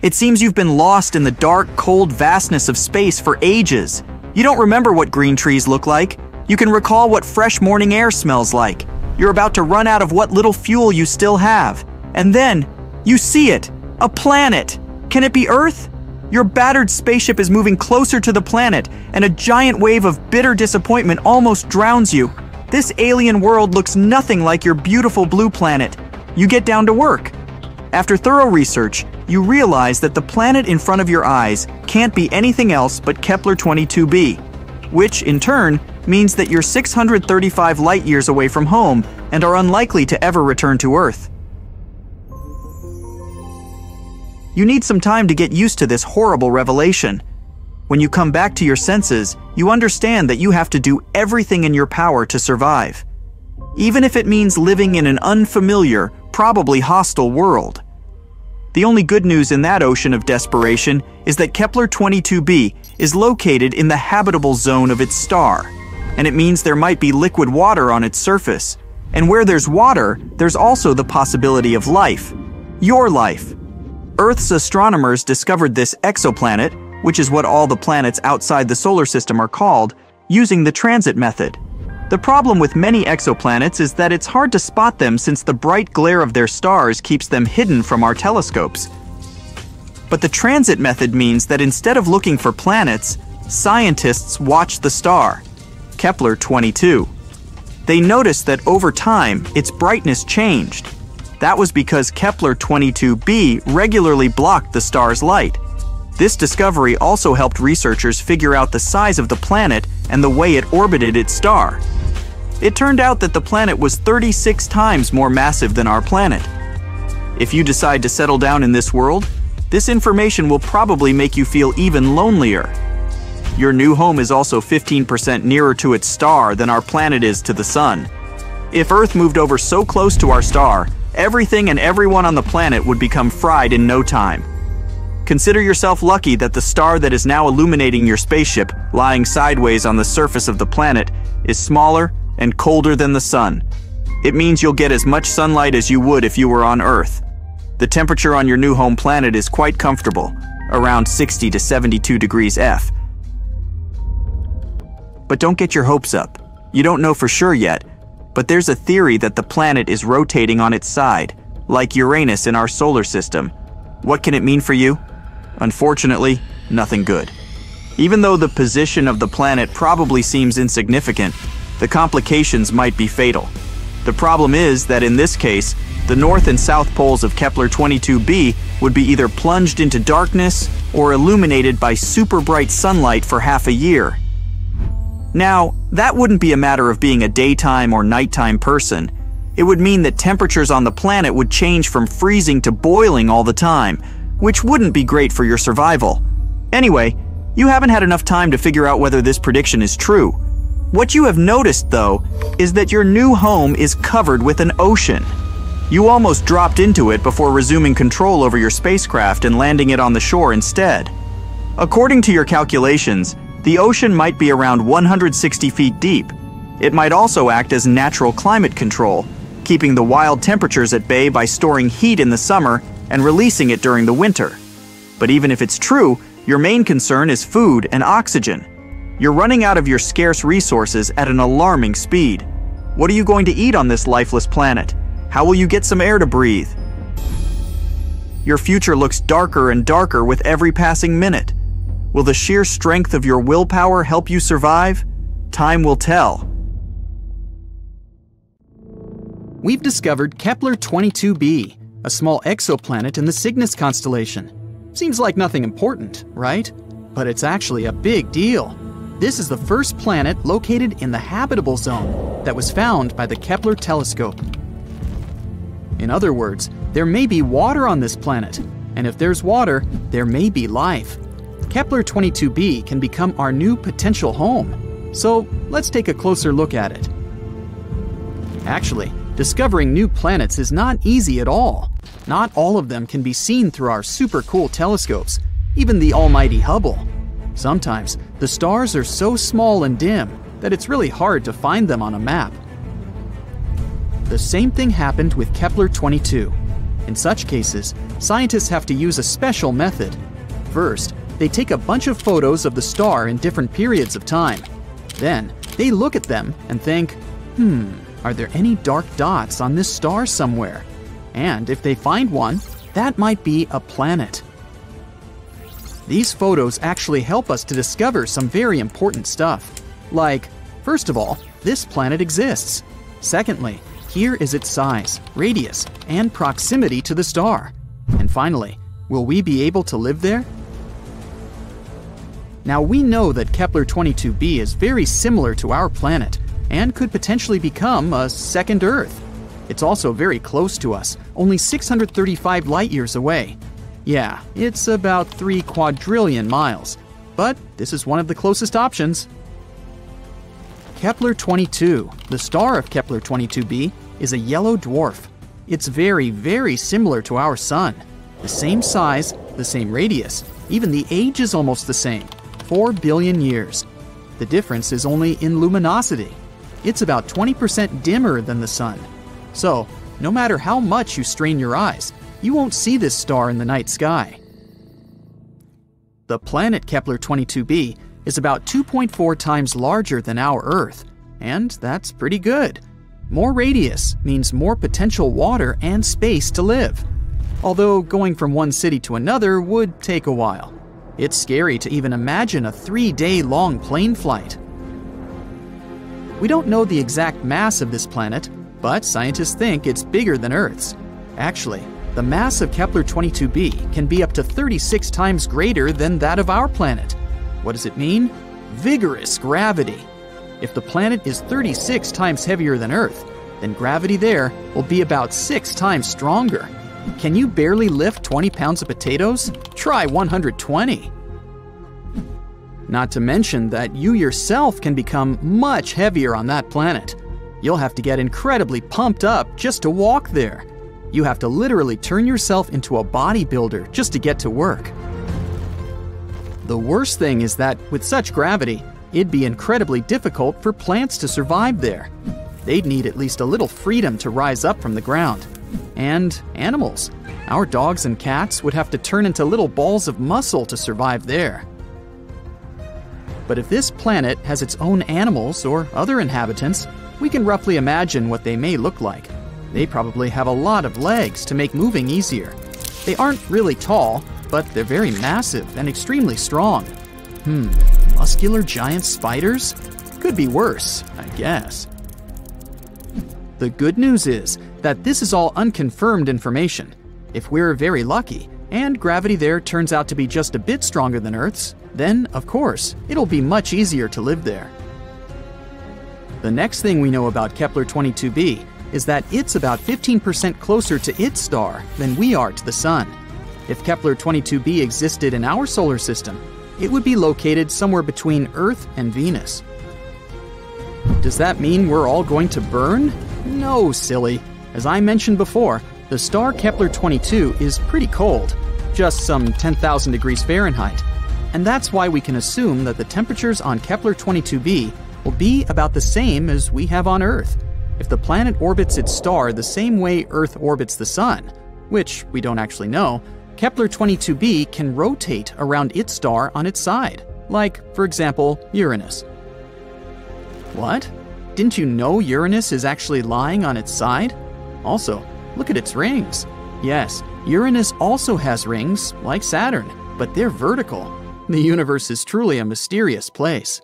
It seems you've been lost in the dark, cold vastness of space for ages. You don't remember what green trees look like. You can recall what fresh morning air smells like. You're about to run out of what little fuel you still have. And then, you see it! A planet! Can it be Earth? Your battered spaceship is moving closer to the planet, and a giant wave of bitter disappointment almost drowns you. This alien world looks nothing like your beautiful blue planet. You get down to work. After thorough research, you realize that the planet in front of your eyes can't be anything else but Kepler 22b, which, in turn, means that you're 635 light-years away from home and are unlikely to ever return to Earth. You need some time to get used to this horrible revelation. When you come back to your senses, you understand that you have to do everything in your power to survive, even if it means living in an unfamiliar, probably hostile world. The only good news in that ocean of desperation is that Kepler 22b is located in the habitable zone of its star, and it means there might be liquid water on its surface. And where there's water, there's also the possibility of life. Your life. Earth's astronomers discovered this exoplanet, which is what all the planets outside the solar system are called, using the transit method. The problem with many exoplanets is that it's hard to spot them since the bright glare of their stars keeps them hidden from our telescopes. But the transit method means that instead of looking for planets, scientists watch the star, Kepler 22. They noticed that over time, its brightness changed. That was because Kepler 22b regularly blocked the star's light. This discovery also helped researchers figure out the size of the planet and the way it orbited its star. It turned out that the planet was 36 times more massive than our planet. If you decide to settle down in this world, this information will probably make you feel even lonelier. Your new home is also 15% nearer to its star than our planet is to the sun. If Earth moved over so close to our star, everything and everyone on the planet would become fried in no time. Consider yourself lucky that the star that is now illuminating your spaceship, lying sideways on the surface of the planet, is smaller and colder than the sun. It means you'll get as much sunlight as you would if you were on Earth. The temperature on your new home planet is quite comfortable, around 60 to 72 degrees F. But don't get your hopes up. You don't know for sure yet, but there's a theory that the planet is rotating on its side, like Uranus in our solar system. What can it mean for you? Unfortunately, nothing good. Even though the position of the planet probably seems insignificant, the complications might be fatal. The problem is that in this case, the north and south poles of Kepler 22b would be either plunged into darkness or illuminated by super bright sunlight for half a year. Now, that wouldn't be a matter of being a daytime or nighttime person. It would mean that temperatures on the planet would change from freezing to boiling all the time, which wouldn't be great for your survival. Anyway, you haven't had enough time to figure out whether this prediction is true. What you have noticed, though, is that your new home is covered with an ocean. You almost dropped into it before resuming control over your spacecraft and landing it on the shore instead. According to your calculations, the ocean might be around 160 feet deep. It might also act as natural climate control, keeping the wild temperatures at bay by storing heat in the summer and releasing it during the winter. But even if it's true, your main concern is food and oxygen. You're running out of your scarce resources at an alarming speed. What are you going to eat on this lifeless planet? How will you get some air to breathe? Your future looks darker and darker with every passing minute. Will the sheer strength of your willpower help you survive? Time will tell. We've discovered Kepler 22b, a small exoplanet in the Cygnus constellation. Seems like nothing important, right? But it's actually a big deal. This is the first planet located in the habitable zone that was found by the Kepler telescope. In other words, there may be water on this planet, and if there's water, there may be life. Kepler 22b can become our new potential home. So let's take a closer look at it. Actually, discovering new planets is not easy at all. Not all of them can be seen through our super cool telescopes, even the almighty Hubble. Sometimes, the stars are so small and dim that it's really hard to find them on a map. The same thing happened with Kepler 22. In such cases, scientists have to use a special method. First, they take a bunch of photos of the star in different periods of time. Then, they look at them and think, are there any dark dots on this star somewhere? And if they find one, that might be a planet. These photos actually help us to discover some very important stuff. Like, first of all, this planet exists. Secondly, here is its size, radius, and proximity to the star. And finally, will we be able to live there? Now we know that Kepler 22b is very similar to our planet and could potentially become a second Earth. It's also very close to us, only 635 light-years away. Yeah, it's about 3 quadrillion miles, but this is one of the closest options. Kepler 22, the star of Kepler 22b, is a yellow dwarf. It's very, very similar to our Sun. The same size, the same radius, even the age is almost the same, 4 billion years. The difference is only in luminosity. It's about 20% dimmer than the Sun. So, no matter how much you strain your eyes, you won't see this star in the night sky. The planet Kepler 22b is about 2.4 times larger than our Earth, and that's pretty good. More radius means more potential water and space to live. Although going from one city to another would take a while. It's scary to even imagine a 3-day-long plane flight. We don't know the exact mass of this planet, but scientists think it's bigger than Earth's. Actually, the mass of Kepler 22b can be up to 36 times greater than that of our planet. What does it mean? Vigorous gravity. If the planet is 36 times heavier than Earth, then gravity there will be about 6 times stronger. Can you barely lift 20 pounds of potatoes? Try 120. Not to mention that you yourself can become much heavier on that planet. You'll have to get incredibly pumped up just to walk there. You have to literally turn yourself into a bodybuilder just to get to work. The worst thing is that with such gravity, it'd be incredibly difficult for plants to survive there. They'd need at least a little freedom to rise up from the ground. And animals. Our dogs and cats would have to turn into little balls of muscle to survive there. But if this planet has its own animals or other inhabitants, we can roughly imagine what they may look like. They probably have a lot of legs to make moving easier. They aren't really tall, but they're very massive and extremely strong. Muscular giant spiders? Could be worse, I guess. The good news is that this is all unconfirmed information. If we're very lucky, and gravity there turns out to be just a bit stronger than Earth's, then, of course, it'll be much easier to live there. The next thing we know about Kepler 22b is that it's about 15% closer to its star than we are to the Sun. If Kepler 22b existed in our solar system, it would be located somewhere between Earth and Venus. Does that mean we're all going to burn? No, silly. As I mentioned before, the star Kepler 22 is pretty cold, just some 10,000 degrees Fahrenheit. And that's why we can assume that the temperatures on Kepler 22b will be about the same as we have on Earth. If the planet orbits its star the same way Earth orbits the Sun, which we don't actually know, Kepler 22b can rotate around its star on its side, like, for example, Uranus. What? Didn't you know Uranus is actually lying on its side? Also, look at its rings. Yes, Uranus also has rings, like Saturn, but they're vertical. The universe is truly a mysterious place.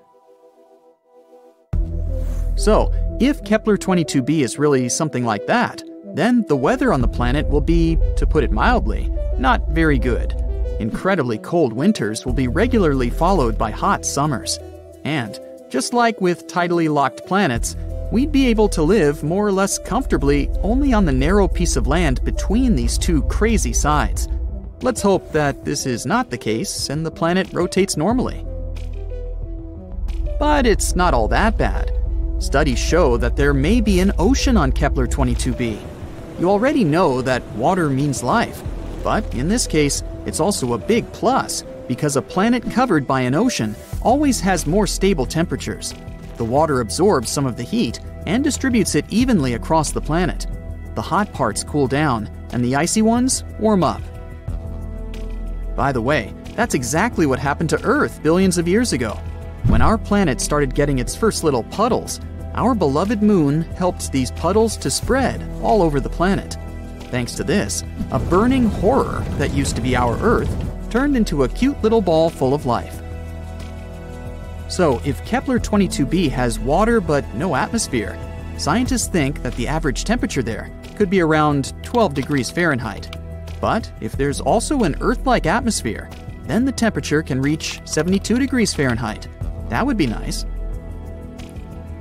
So, if Kepler 22b is really something like that, then the weather on the planet will be, to put it mildly, not very good. Incredibly cold winters will be regularly followed by hot summers. And, just like with tidally locked planets, we'd be able to live more or less comfortably only on the narrow piece of land between these two crazy sides. Let's hope that this is not the case and the planet rotates normally. But it's not all that bad. Studies show that there may be an ocean on Kepler 22b. You already know that water means life, but in this case, it's also a big plus because a planet covered by an ocean always has more stable temperatures. The water absorbs some of the heat and distributes it evenly across the planet. The hot parts cool down, and the icy ones warm up. By the way, that's exactly what happened to Earth billions of years ago. When our planet started getting its first little puddles, our beloved moon helped these puddles to spread all over the planet. Thanks to this, a burning horror that used to be our Earth turned into a cute little ball full of life. So, if Kepler 22b has water but no atmosphere, scientists think that the average temperature there could be around 12 degrees Fahrenheit. But if there's also an Earth-like atmosphere, then the temperature can reach 72 degrees Fahrenheit. That would be nice.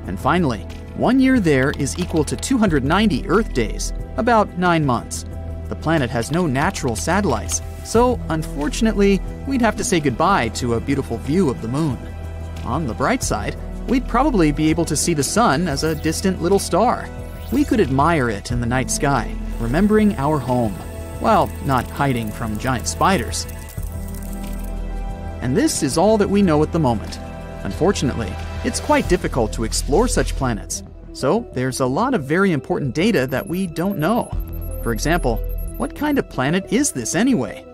And finally, 1 year there is equal to 290 Earth days, about 9 months. The planet has no natural satellites, so unfortunately, we'd have to say goodbye to a beautiful view of the moon. On the bright side, we'd probably be able to see the sun as a distant little star. We could admire it in the night sky, remembering our home, while not hiding from giant spiders. And this is all that we know at the moment. Unfortunately, it's quite difficult to explore such planets, so there's a lot of very important data that we don't know. For example, what kind of planet is this anyway?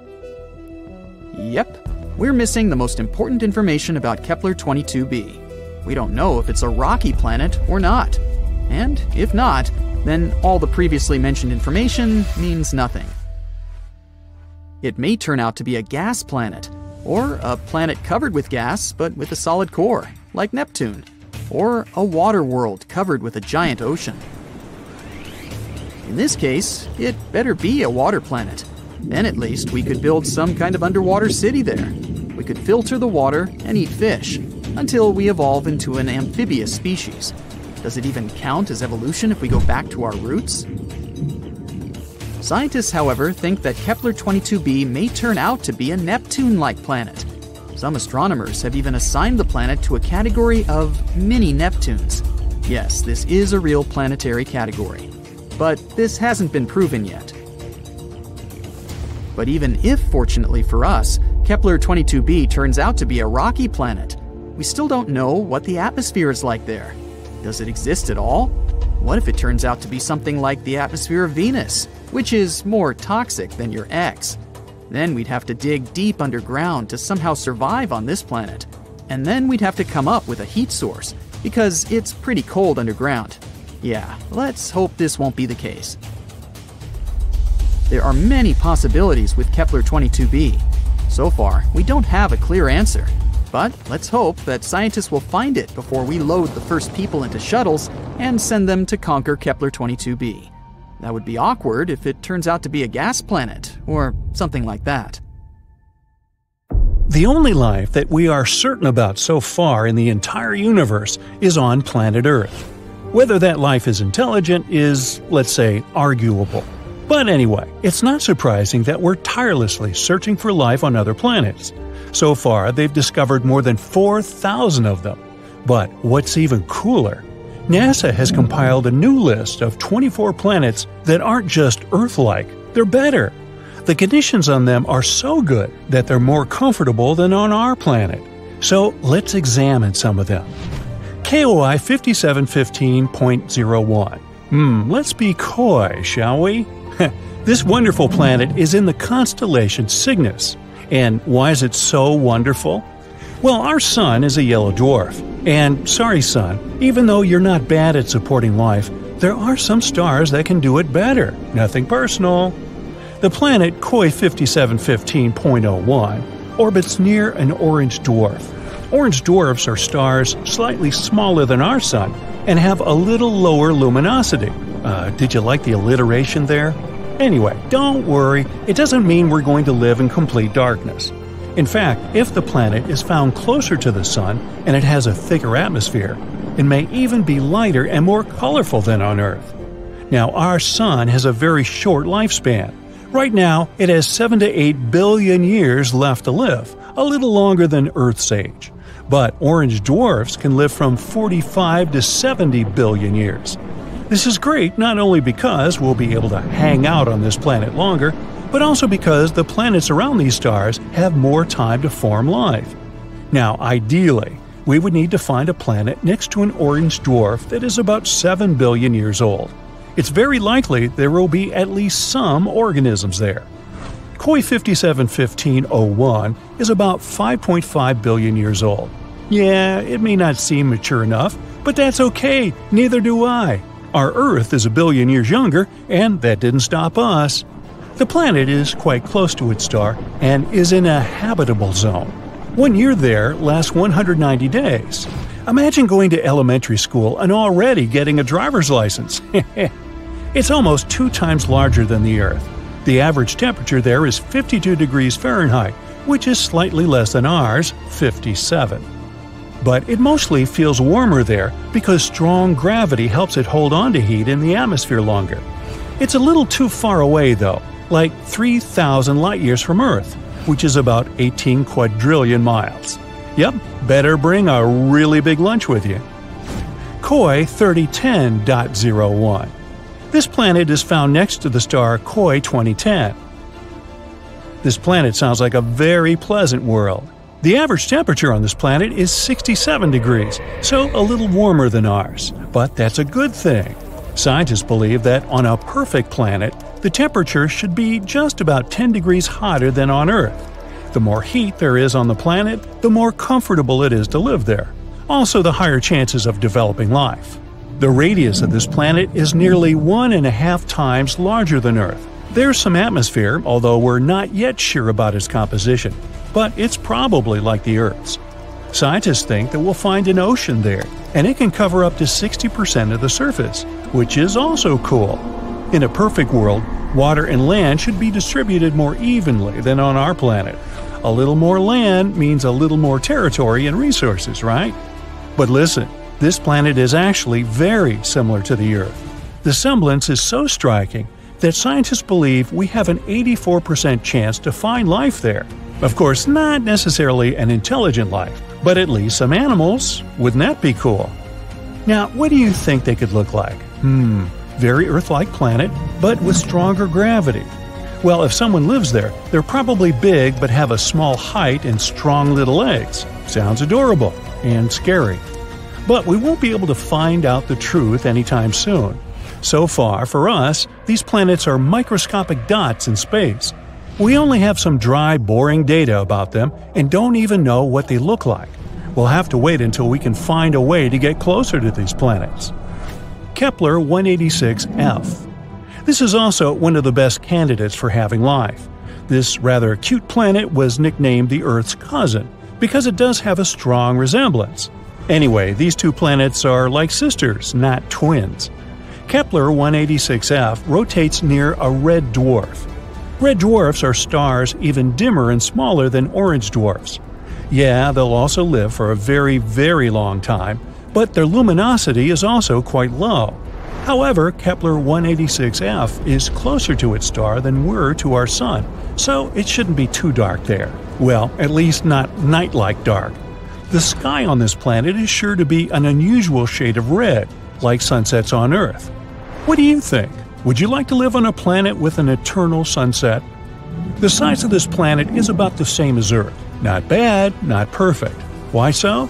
Yep, we're missing the most important information about Kepler 22b. We don't know if it's a rocky planet or not. And if not, then all the previously mentioned information means nothing. It may turn out to be a gas planet, or a planet covered with gas but with a solid core, like Neptune, or a water world covered with a giant ocean. In this case, it better be a water planet. Then at least we could build some kind of underwater city there. We could filter the water and eat fish, until we evolve into an amphibious species. Does it even count as evolution if we go back to our roots? Scientists, however, think that Kepler 22b may turn out to be a Neptune-like planet. Some astronomers have even assigned the planet to a category of mini-Neptunes. Yes, this is a real planetary category. But this hasn't been proven yet. But even if, fortunately for us, Kepler 22b turns out to be a rocky planet, we still don't know what the atmosphere is like there. Does it exist at all? What if it turns out to be something like the atmosphere of Venus, which is more toxic than your ex? Then we'd have to dig deep underground to somehow survive on this planet. And then we'd have to come up with a heat source, because it's pretty cold underground. Yeah, let's hope this won't be the case. There are many possibilities with Kepler 22b. So far, we don't have a clear answer. But let's hope that scientists will find it before we load the first people into shuttles and send them to conquer Kepler 22b. That would be awkward if it turns out to be a gas planet, or something like that. The only life that we are certain about so far in the entire universe is on planet Earth. Whether that life is intelligent is, let's say, arguable. But anyway, it's not surprising that we're tirelessly searching for life on other planets. So far, they've discovered more than 4,000 of them. But what's even cooler, NASA has compiled a new list of 24 planets that aren't just Earth-like, they're better. The conditions on them are so good that they're more comfortable than on our planet. So let's examine some of them. KOI 5715.01. Let's be coy, shall we? This wonderful planet is in the constellation Cygnus. And why is it so wonderful? Well, our sun is a yellow dwarf. And sorry, sun, even though you're not bad at supporting life, there are some stars that can do it better. Nothing personal. The planet KOI 5715.01 orbits near an orange dwarf. Orange dwarfs are stars slightly smaller than our sun and have a little lower luminosity. Did you like the alliteration there? Anyway, don't worry, it doesn't mean we're going to live in complete darkness. In fact, if the planet is found closer to the sun and it has a thicker atmosphere, it may even be lighter and more colorful than on Earth. Now, our sun has a very short lifespan. Right now, it has 7 to 8 billion years left to live, a little longer than Earth's age. But orange dwarfs can live from 45 to 70 billion years. This is great not only because we'll be able to hang out on this planet longer, but also because the planets around these stars have more time to form life. Now, ideally, we would need to find a planet next to an orange dwarf that is about 7 billion years old. It's very likely there will be at least some organisms there. Koi 571501 is about 5.5 billion years old. Yeah, it may not seem mature enough, but that's okay, neither do I. Our Earth is a billion years younger, and that didn't stop us. The planet is quite close to its star and is in a habitable zone. 1 year there lasts 190 days. Imagine going to elementary school and already getting a driver's license. It's almost 2 times larger than the Earth. The average temperature there is 52 degrees Fahrenheit, which is slightly less than ours, 57. But it mostly feels warmer there because strong gravity helps it hold on to heat in the atmosphere longer. It's a little too far away though, like 3,000 light-years from Earth, which is about 18 quadrillion miles. Yep, better bring a really big lunch with you. Koi 3010.01. This planet is found next to the star Koi 2010. This planet sounds like a very pleasant world. The average temperature on this planet is 67 degrees, so a little warmer than ours. But that's a good thing. Scientists believe that on a perfect planet, the temperature should be just about 10 degrees hotter than on Earth. The more heat there is on the planet, the more comfortable it is to live there. Also, the higher chances of developing life. The radius of this planet is nearly 1.5 times larger than Earth. There's some atmosphere, although we're not yet sure about its composition, but it's probably like the Earth's. Scientists think that we'll find an ocean there, and it can cover up to 60% of the surface, which is also cool. In a perfect world, water and land should be distributed more evenly than on our planet. A little more land means a little more territory and resources, right? But listen, this planet is actually very similar to the Earth. The semblance is so striking that scientists believe we have an 84% chance to find life there. Of course, not necessarily an intelligent life, but at least some animals. Wouldn't that be cool? Now, what do you think they could look like? Very Earth-like planet, but with stronger gravity. Well, if someone lives there, they're probably big but have a small height and strong little legs. Sounds adorable and scary. But we won't be able to find out the truth anytime soon. So far, for us, these planets are microscopic dots in space. We only have some dry, boring data about them and don't even know what they look like. We'll have to wait until we can find a way to get closer to these planets. Kepler 186f. This is also one of the best candidates for having life. This rather cute planet was nicknamed the Earth's cousin because it does have a strong resemblance. Anyway, these two planets are like sisters, not twins. Kepler 186f rotates near a red dwarf. Red dwarfs are stars even dimmer and smaller than orange dwarfs. Yeah, they'll also live for a very, very long time, but their luminosity is also quite low. However, Kepler 186f is closer to its star than we're to our Sun, so it shouldn't be too dark there. Well, at least not night-like dark. The sky on this planet is sure to be an unusual shade of red, like sunsets on Earth. What do you think? Would you like to live on a planet with an eternal sunset? The size of this planet is about the same as Earth. Not bad, not perfect. Why so?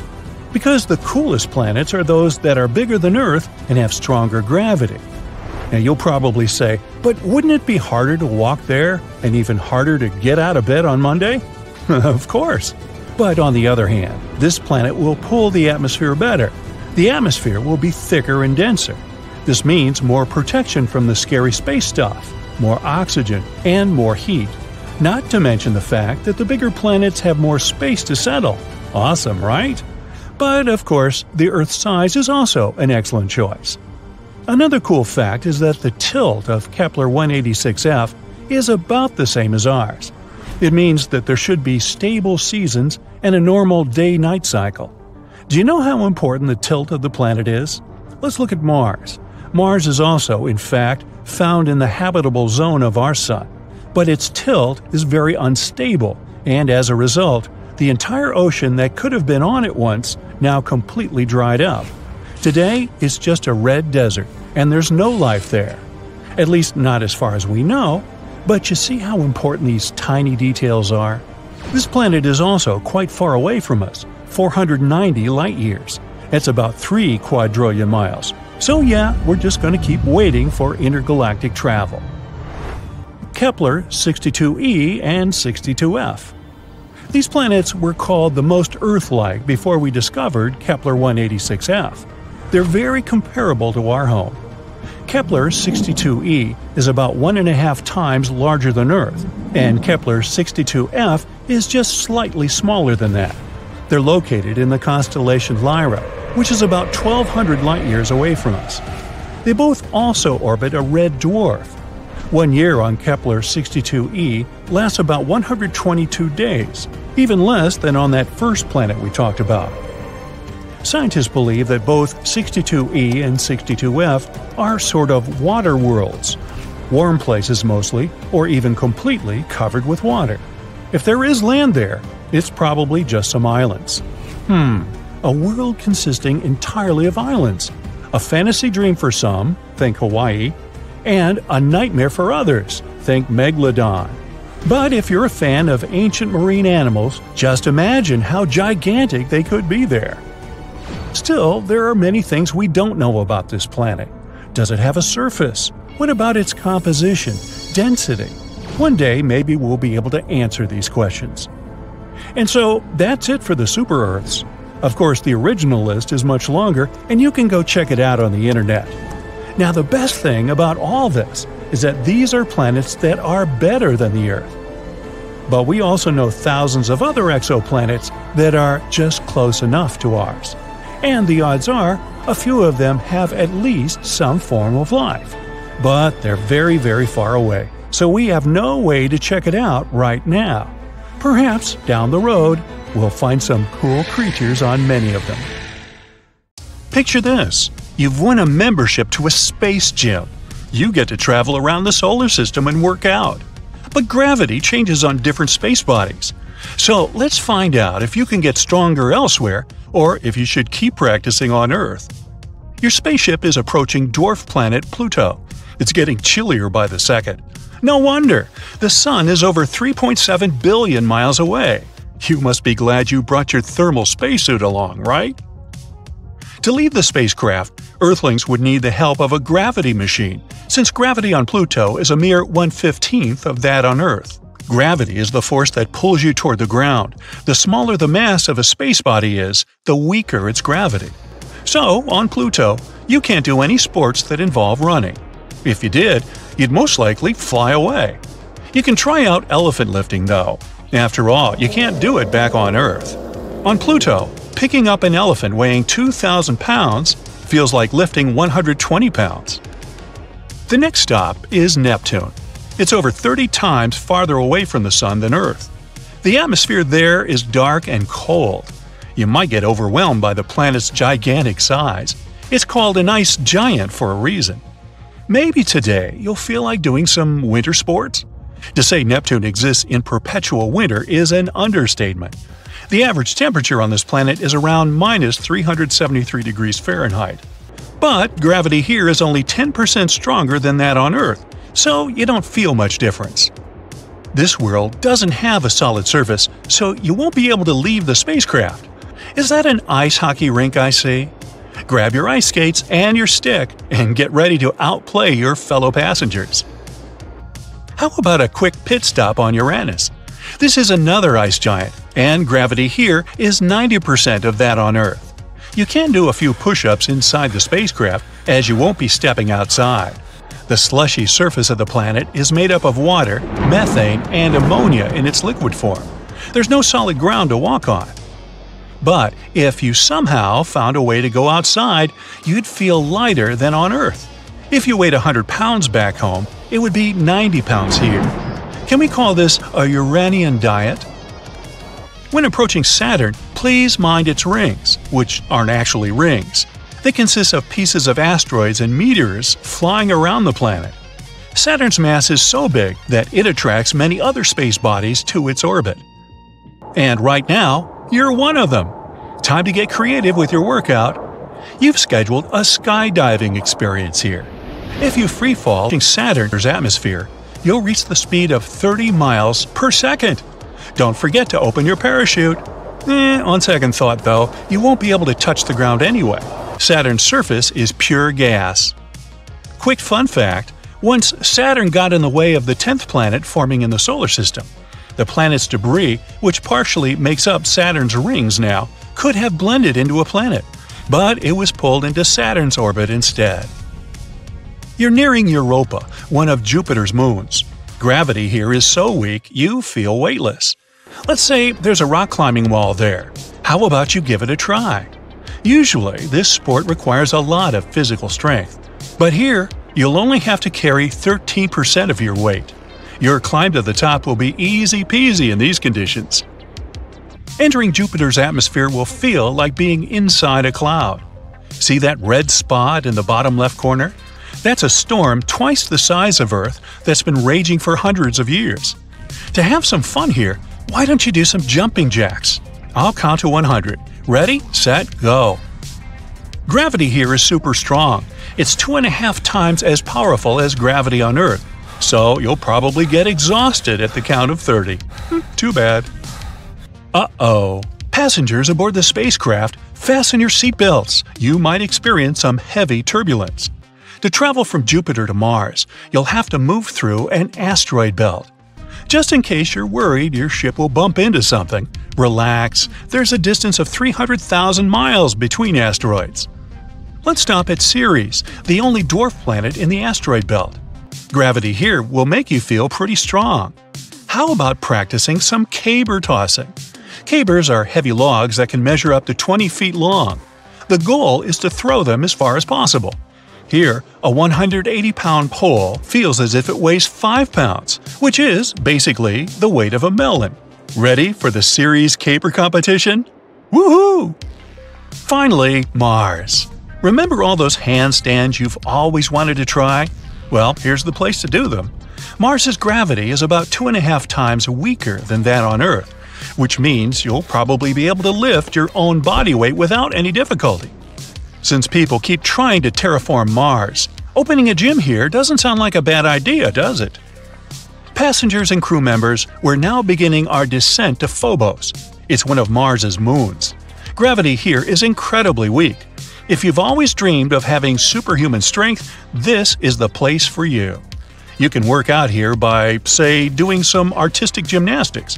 Because the coolest planets are those that are bigger than Earth and have stronger gravity. Now you'll probably say, but wouldn't it be harder to walk there and even harder to get out of bed on Monday? Of course. But on the other hand, this planet will pull the atmosphere better. The atmosphere will be thicker and denser. This means more protection from the scary space stuff, more oxygen, and more heat. Not to mention the fact that the bigger planets have more space to settle. Awesome, right? But of course, the Earth's size is also an excellent choice. Another cool fact is that the tilt of Kepler 186f is about the same as ours. It means that there should be stable seasons and a normal day-night cycle. Do you know how important the tilt of the planet is? Let's look at Mars. Mars is also, in fact, found in the habitable zone of our Sun, but its tilt is very unstable, and as a result, the entire ocean that could have been on it once now completely dried up. Today, it's just a red desert, and there's no life there. At least not as far as we know, but you see how important these tiny details are? This planet is also quite far away from us, 490 light-years. That's about 3 quadrillion miles, So yeah, we're just going to keep waiting for intergalactic travel. Kepler 62e and 62f. These planets were called the most Earth-like before we discovered Kepler 186f. They're very comparable to our home. Kepler 62e is about 1.5 times larger than Earth, and Kepler 62f is just slightly smaller than that. They're located in the constellation Lyra, which is about 1,200 light-years away from us. They both also orbit a red dwarf. 1 year on Kepler 62e lasts about 122 days, even less than on that first planet we talked about. Scientists believe that both 62e and 62f are sort of water worlds, warm places mostly, or even completely covered with water. If there is land there, it's probably just some islands. A world consisting entirely of islands. A fantasy dream for some, think Hawaii, and a nightmare for others, think Megalodon. But if you're a fan of ancient marine animals, just imagine how gigantic they could be there. Still, there are many things we don't know about this planet. Does it have a surface? What about its composition, density? One day, maybe we'll be able to answer these questions. And so, that's it for the super-Earths. Of course, the original list is much longer, and you can go check it out on the internet. Now, the best thing about all this is that these are planets that are better than the Earth. But we also know thousands of other exoplanets that are just close enough to ours. And the odds are, a few of them have at least some form of life. But they're very, very far away, so we have no way to check it out right now. Perhaps, down the road, we'll find some cool creatures on many of them. Picture this. You've won a membership to a space gym. You get to travel around the solar system and work out. But gravity changes on different space bodies. So let's find out if you can get stronger elsewhere, or if you should keep practicing on Earth. Your spaceship is approaching dwarf planet Pluto. It's getting chillier by the second. No wonder! The Sun is over 3.7 billion miles away. You must be glad you brought your thermal spacesuit along, right? To leave the spacecraft, Earthlings would need the help of a gravity machine, since gravity on Pluto is a mere 1/15th of that on Earth. Gravity is the force that pulls you toward the ground. The smaller the mass of a space body is, the weaker its gravity. So, on Pluto, you can't do any sports that involve running. If you did, you'd most likely fly away. You can try out elephant lifting, though. After all, you can't do it back on Earth. On Pluto, picking up an elephant weighing 2,000 pounds feels like lifting 120 pounds. The next stop is Neptune. It's over 30 times farther away from the Sun than Earth. The atmosphere there is dark and cold. You might get overwhelmed by the planet's gigantic size. It's called an ice giant for a reason. Maybe today you'll feel like doing some winter sports? To say Neptune exists in perpetual winter is an understatement. The average temperature on this planet is around minus 373 degrees Fahrenheit. But gravity here is only 10% stronger than that on Earth, so you don't feel much difference. This world doesn't have a solid surface, so you won't be able to leave the spacecraft. Is that an ice hockey rink I see? Grab your ice skates and your stick and get ready to outplay your fellow passengers. How about a quick pit stop on Uranus? This is another ice giant, and gravity here is 90% of that on Earth. You can do a few push-ups inside the spacecraft, as you won't be stepping outside. The slushy surface of the planet is made up of water, methane, and ammonia in its liquid form. There's no solid ground to walk on. But if you somehow found a way to go outside, you'd feel lighter than on Earth. If you weighed 100 pounds back home, it would be 90 pounds here. Can we call this a Uranian diet? When approaching Saturn, please mind its rings, which aren't actually rings. They consist of pieces of asteroids and meteors flying around the planet. Saturn's mass is so big that it attracts many other space bodies to its orbit. And right now, you're one of them. Time to get creative with your workout. You've scheduled a skydiving experience here. If you freefall in Saturn's atmosphere, you'll reach the speed of 30 miles per second. Don't forget to open your parachute. On second thought, though, you won't be able to touch the ground anyway. Saturn's surface is pure gas. Quick fun fact: once Saturn got in the way of the 10th planet forming in the solar system. The planet's debris, which partially makes up Saturn's rings now, could have blended into a planet, but it was pulled into Saturn's orbit instead. You're nearing Europa, one of Jupiter's moons. Gravity here is so weak you feel weightless. Let's say there's a rock climbing wall there. How about you give it a try? Usually, this sport requires a lot of physical strength, but here you'll only have to carry 13% of your weight. Your climb to the top will be easy peasy in these conditions. Entering Jupiter's atmosphere will feel like being inside a cloud. See that red spot in the bottom left corner? That's a storm twice the size of Earth that's been raging for hundreds of years. To have some fun here, why don't you do some jumping jacks? I'll count to 100. Ready, set, go. Gravity here is super strong. It's 2.5 times as powerful as gravity on Earth, so you'll probably get exhausted at the count of 30. Too bad. Uh-oh. Passengers aboard the spacecraft, fasten your seatbelts. You might experience some heavy turbulence. To travel from Jupiter to Mars, you'll have to move through an asteroid belt. Just in case you're worried your ship will bump into something, relax. There's a distance of 300,000 miles between asteroids. Let's stop at Ceres, the only dwarf planet in the asteroid belt. Gravity here will make you feel pretty strong. How about practicing some caber tossing? Cabers are heavy logs that can measure up to 20 feet long. The goal is to throw them as far as possible. Here, a 180-pound pole feels as if it weighs 5 pounds, which is, basically, the weight of a melon. Ready for the Ceres caper competition? Woohoo! Finally, Mars. Remember all those handstands you've always wanted to try? Well, here's the place to do them. Mars's gravity is about 2.5 times weaker than that on Earth, which means you'll probably be able to lift your own body weight without any difficulty. Since people keep trying to terraform Mars, opening a gym here doesn't sound like a bad idea, does it? Passengers and crew members, we're now beginning our descent to Phobos. It's one of Mars's moons. Gravity here is incredibly weak. If you've always dreamed of having superhuman strength, this is the place for you. You can work out here by, say, doing some artistic gymnastics.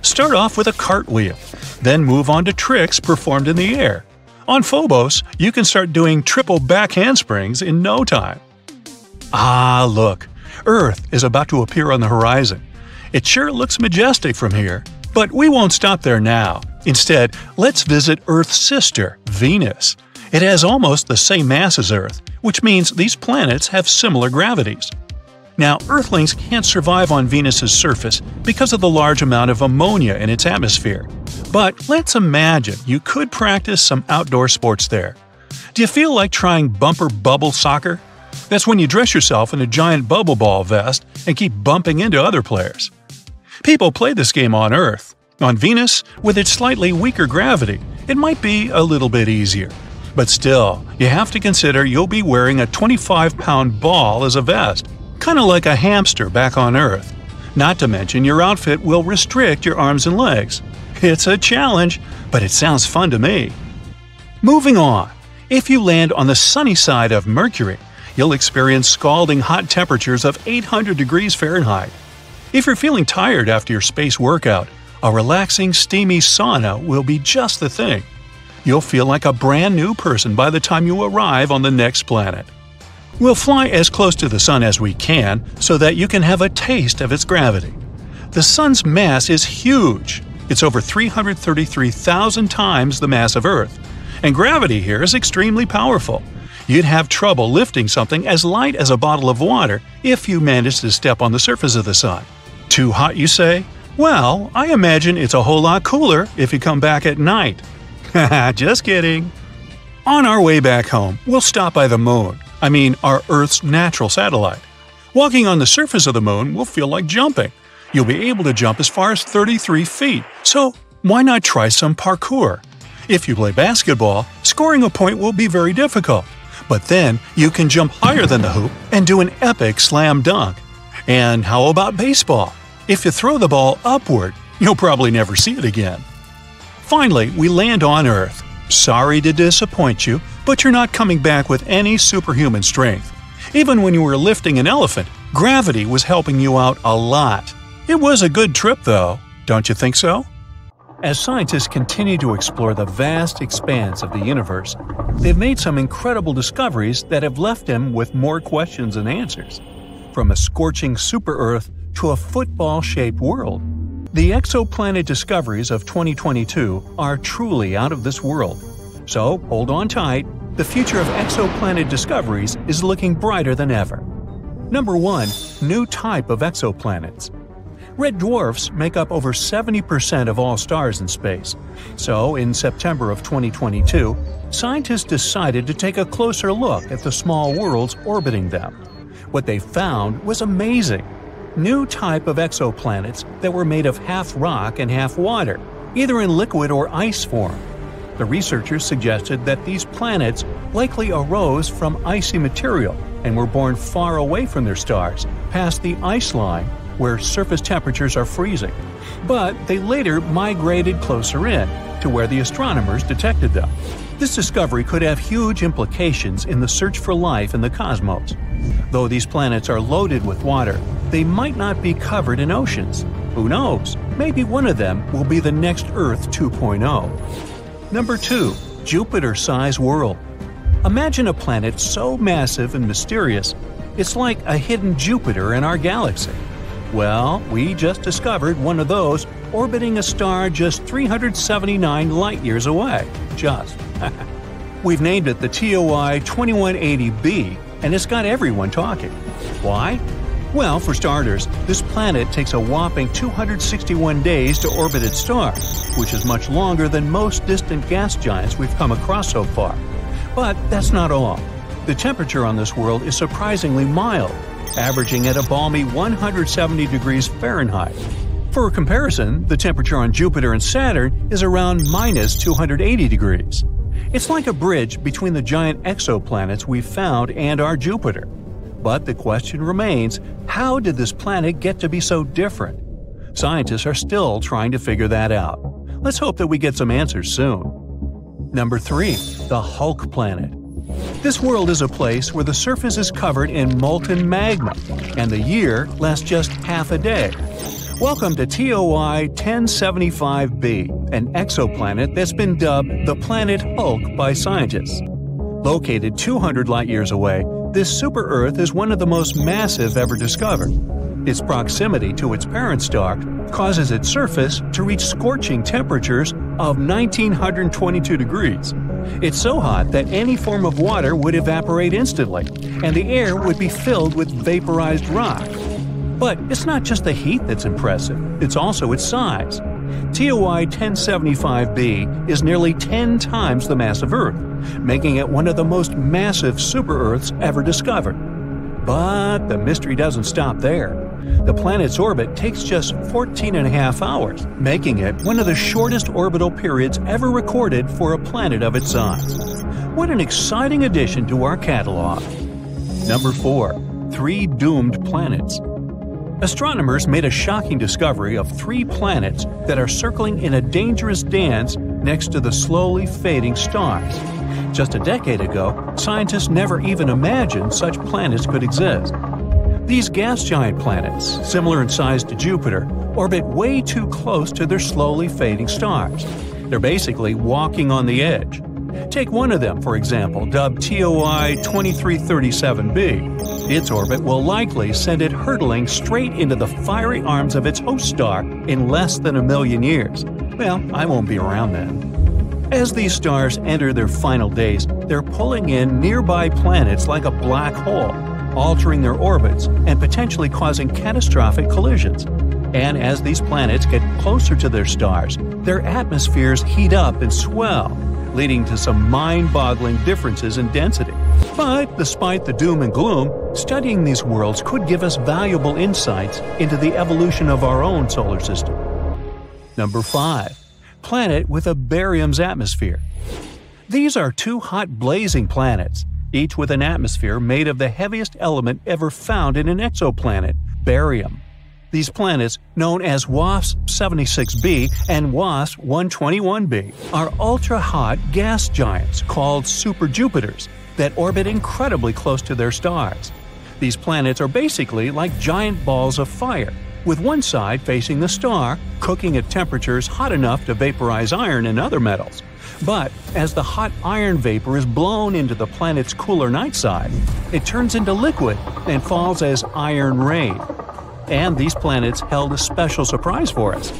Start off with a cartwheel, then move on to tricks performed in the air. On Phobos, you can start doing triple back handsprings in no time. Ah, look! Earth is about to appear on the horizon. It sure looks majestic from here, but we won't stop there now. Instead, let's visit Earth's sister, Venus. It has almost the same mass as Earth, which means these planets have similar gravities. Now, Earthlings can't survive on Venus's surface because of the large amount of ammonia in its atmosphere. But let's imagine you could practice some outdoor sports there. Do you feel like trying bumper bubble soccer? That's when you dress yourself in a giant bubble ball vest and keep bumping into other players. People play this game on Earth. On Venus, with its slightly weaker gravity, it might be a little bit easier. But still, you have to consider you'll be wearing a 25-pound ball as a vest, kind of like a hamster back on Earth. Not to mention your outfit will restrict your arms and legs. It's a challenge, but it sounds fun to me. Moving on, if you land on the sunny side of Mercury, you'll experience scalding hot temperatures of 800 degrees Fahrenheit. If you're feeling tired after your space workout, a relaxing, steamy sauna will be just the thing. You'll feel like a brand new person by the time you arrive on the next planet. We'll fly as close to the Sun as we can so that you can have a taste of its gravity. The Sun's mass is huge. It's over 333,000 times the mass of Earth. And gravity here is extremely powerful. You'd have trouble lifting something as light as a bottle of water if you managed to step on the surface of the Sun. Too hot, you say? Well, I imagine it's a whole lot cooler if you come back at night. Haha, just kidding. On our way back home, we'll stop by the Moon. I mean, our Earth's natural satellite. Walking on the surface of the Moon will feel like jumping. You'll be able to jump as far as 33 feet, so why not try some parkour? If you play basketball, scoring a point will be very difficult. But then, you can jump higher than the hoop and do an epic slam dunk. And how about baseball? If you throw the ball upward, you'll probably never see it again. Finally, we land on Earth. Sorry to disappoint you, but you're not coming back with any superhuman strength. Even when you were lifting an elephant, gravity was helping you out a lot. It was a good trip though, don't you think so? As scientists continue to explore the vast expanse of the universe, they've made some incredible discoveries that have left them with more questions than answers. From a scorching super-Earth to a football-shaped world, the exoplanet discoveries of 2022 are truly out of this world. So hold on tight, the future of exoplanet discoveries is looking brighter than ever. Number 1. New type of exoplanets. Red dwarfs make up over 70% of all stars in space. So, in September of 2022, scientists decided to take a closer look at the small worlds orbiting them. What they found was amazing. New type of exoplanets that were made of half rock and half water, either in liquid or ice form. The researchers suggested that these planets likely arose from icy material and were born far away from their stars, past the ice line, where surface temperatures are freezing. But they later migrated closer in, to where the astronomers detected them. This discovery could have huge implications in the search for life in the cosmos. Though these planets are loaded with water, they might not be covered in oceans. Who knows? Maybe one of them will be the next Earth 2.0. Number 2. Jupiter-sized world. Imagine a planet so massive and mysterious, it's like a hidden Jupiter in our galaxy. Well, we just discovered one of those orbiting a star just 379 light-years away. Just. We've named it the TOI 2180b, and it's got everyone talking. Why? Well, for starters, this planet takes a whopping 261 days to orbit its star, which is much longer than most distant gas giants we've come across so far. But that's not all. The temperature on this world is surprisingly mild, averaging at a balmy 170 degrees Fahrenheit. For comparison, the temperature on Jupiter and Saturn is around minus 280 degrees. It's like a bridge between the giant exoplanets we've found and our Jupiter. But the question remains, how did this planet get to be so different? Scientists are still trying to figure that out. Let's hope that we get some answers soon. Number 3. The Hulk planet. This world is a place where the surface is covered in molten magma, and the year lasts just half a day. Welcome to TOI 1075b, an exoplanet that's been dubbed the planet Hulk by scientists. Located 200 light-years away, this super-Earth is one of the most massive ever discovered. Its proximity to its parent star causes its surface to reach scorching temperatures of 1922 degrees. It's so hot that any form of water would evaporate instantly, and the air would be filled with vaporized rock. But it's not just the heat that's impressive, it's also its size. TOI 1075b is nearly 10 times the mass of Earth, making it one of the most massive super-Earths ever discovered. But the mystery doesn't stop there. The planet's orbit takes just 14.5 hours, making it one of the shortest orbital periods ever recorded for a planet of its size. What an exciting addition to our catalog! Number 4. 3 doomed planets. Astronomers made a shocking discovery of 3 planets that are circling in a dangerous dance next to the slowly fading stars. Just a decade ago, scientists never even imagined such planets could exist. These gas giant planets, similar in size to Jupiter, orbit way too close to their slowly fading stars. They're basically walking on the edge. Take one of them, for example, dubbed TOI 2337b. Its orbit will likely send it hurtling straight into the fiery arms of its host star in less than 1 million years. Well, I won't be around then. As these stars enter their final days, they're pulling in nearby planets like a black hole, altering their orbits and potentially causing catastrophic collisions. And as these planets get closer to their stars, their atmospheres heat up and swell, leading to some mind-boggling differences in density. But despite the doom and gloom, studying these worlds could give us valuable insights into the evolution of our own solar system. Number 5. Planet with a bariums atmosphere. These are 2 hot blazing planets, each with an atmosphere made of the heaviest element ever found in an exoplanet, barium. These planets, known as WASP 76b and WASP 121b, are ultra-hot gas giants called superjupiters that orbit incredibly close to their stars. These planets are basically like giant balls of fire, with one side facing the star, cooking at temperatures hot enough to vaporize iron and other metals. But as the hot iron vapor is blown into the planet's cooler night side, it turns into liquid and falls as iron rain. And these planets held a special surprise for us.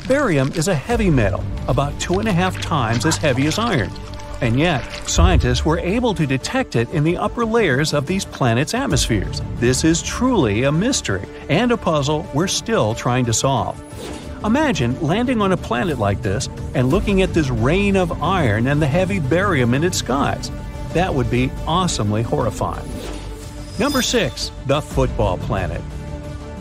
Barium is a heavy metal, about 2.5 times as heavy as iron. And yet, scientists were able to detect it in the upper layers of these planets' atmospheres. This is truly a mystery and a puzzle we're still trying to solve. Imagine landing on a planet like this and looking at this rain of iron and the heavy barium in its skies. That would be awesomely horrifying. Number 6. The football planet.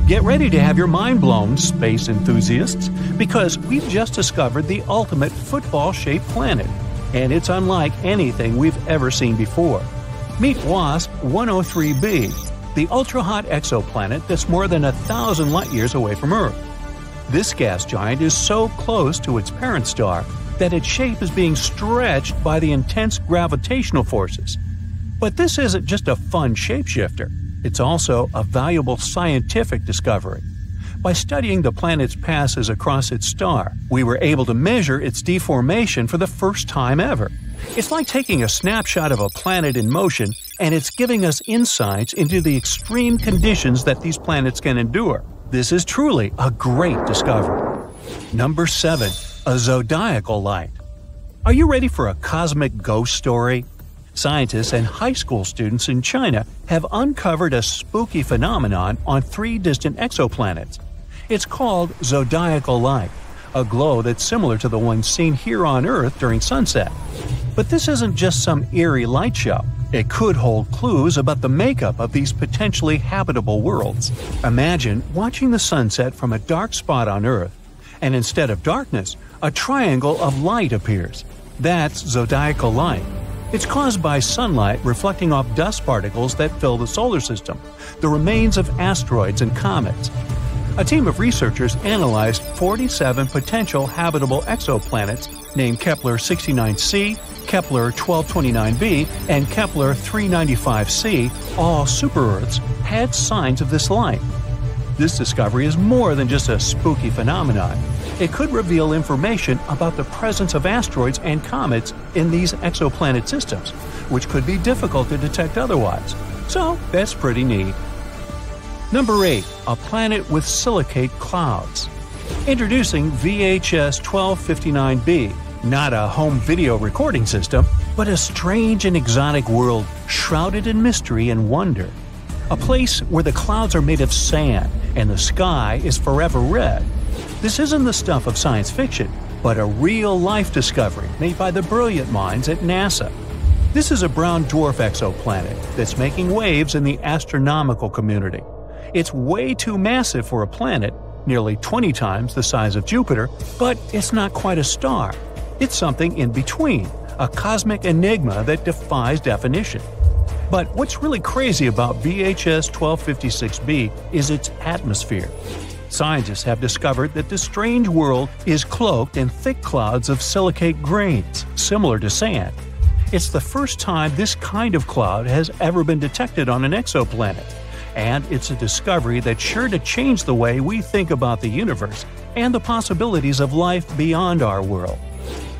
Get ready to have your mind blown, space enthusiasts, because we've just discovered the ultimate football-shaped planet, and it's unlike anything we've ever seen before. Meet WASP 103b, the ultra-hot exoplanet that's more than 1,000 light-years away from Earth. This gas giant is so close to its parent star that its shape is being stretched by the intense gravitational forces. But this isn't just a fun shapeshifter. It's also a valuable scientific discovery. By studying the planet's passes across its star, we were able to measure its deformation for the first time ever. It's like taking a snapshot of a planet in motion, and it's giving us insights into the extreme conditions that these planets can endure. This is truly a great discovery. Number 7. A zodiacal light. Are you ready for a cosmic ghost story? Scientists and high school students in China have uncovered a spooky phenomenon on 3 distant exoplanets. It's called zodiacal light, a glow that's similar to the one seen here on Earth during sunset. But this isn't just some eerie light show. It could hold clues about the makeup of these potentially habitable worlds. Imagine watching the sunset from a dark spot on Earth, and instead of darkness, a triangle of light appears. That's zodiacal light. It's caused by sunlight reflecting off dust particles that fill the solar system, the remains of asteroids and comets. A team of researchers analyzed 47 potential habitable exoplanets named Kepler 69c, Kepler 1229b, and Kepler 395c, all super-Earths, had signs of this light. This discovery is more than just a spooky phenomenon. It could reveal information about the presence of asteroids and comets in these exoplanet systems, which could be difficult to detect otherwise. So that's pretty neat. Number 8. A planet with silicate clouds. Introducing VHS 1259b, not a home video recording system, but a strange and exotic world shrouded in mystery and wonder. A place where the clouds are made of sand and the sky is forever red. This isn't the stuff of science fiction, but a real-life discovery made by the brilliant minds at NASA. This is a brown dwarf exoplanet that's making waves in the astronomical community. It's way too massive for a planet, nearly 20 times the size of Jupiter, but it's not quite a star. It's something in between, a cosmic enigma that defies definition. But what's really crazy about VHS 1256b is its atmosphere. Scientists have discovered that this strange world is cloaked in thick clouds of silicate grains, similar to sand. It's the first time this kind of cloud has ever been detected on an exoplanet, and it's a discovery that's sure to change the way we think about the universe and the possibilities of life beyond our world.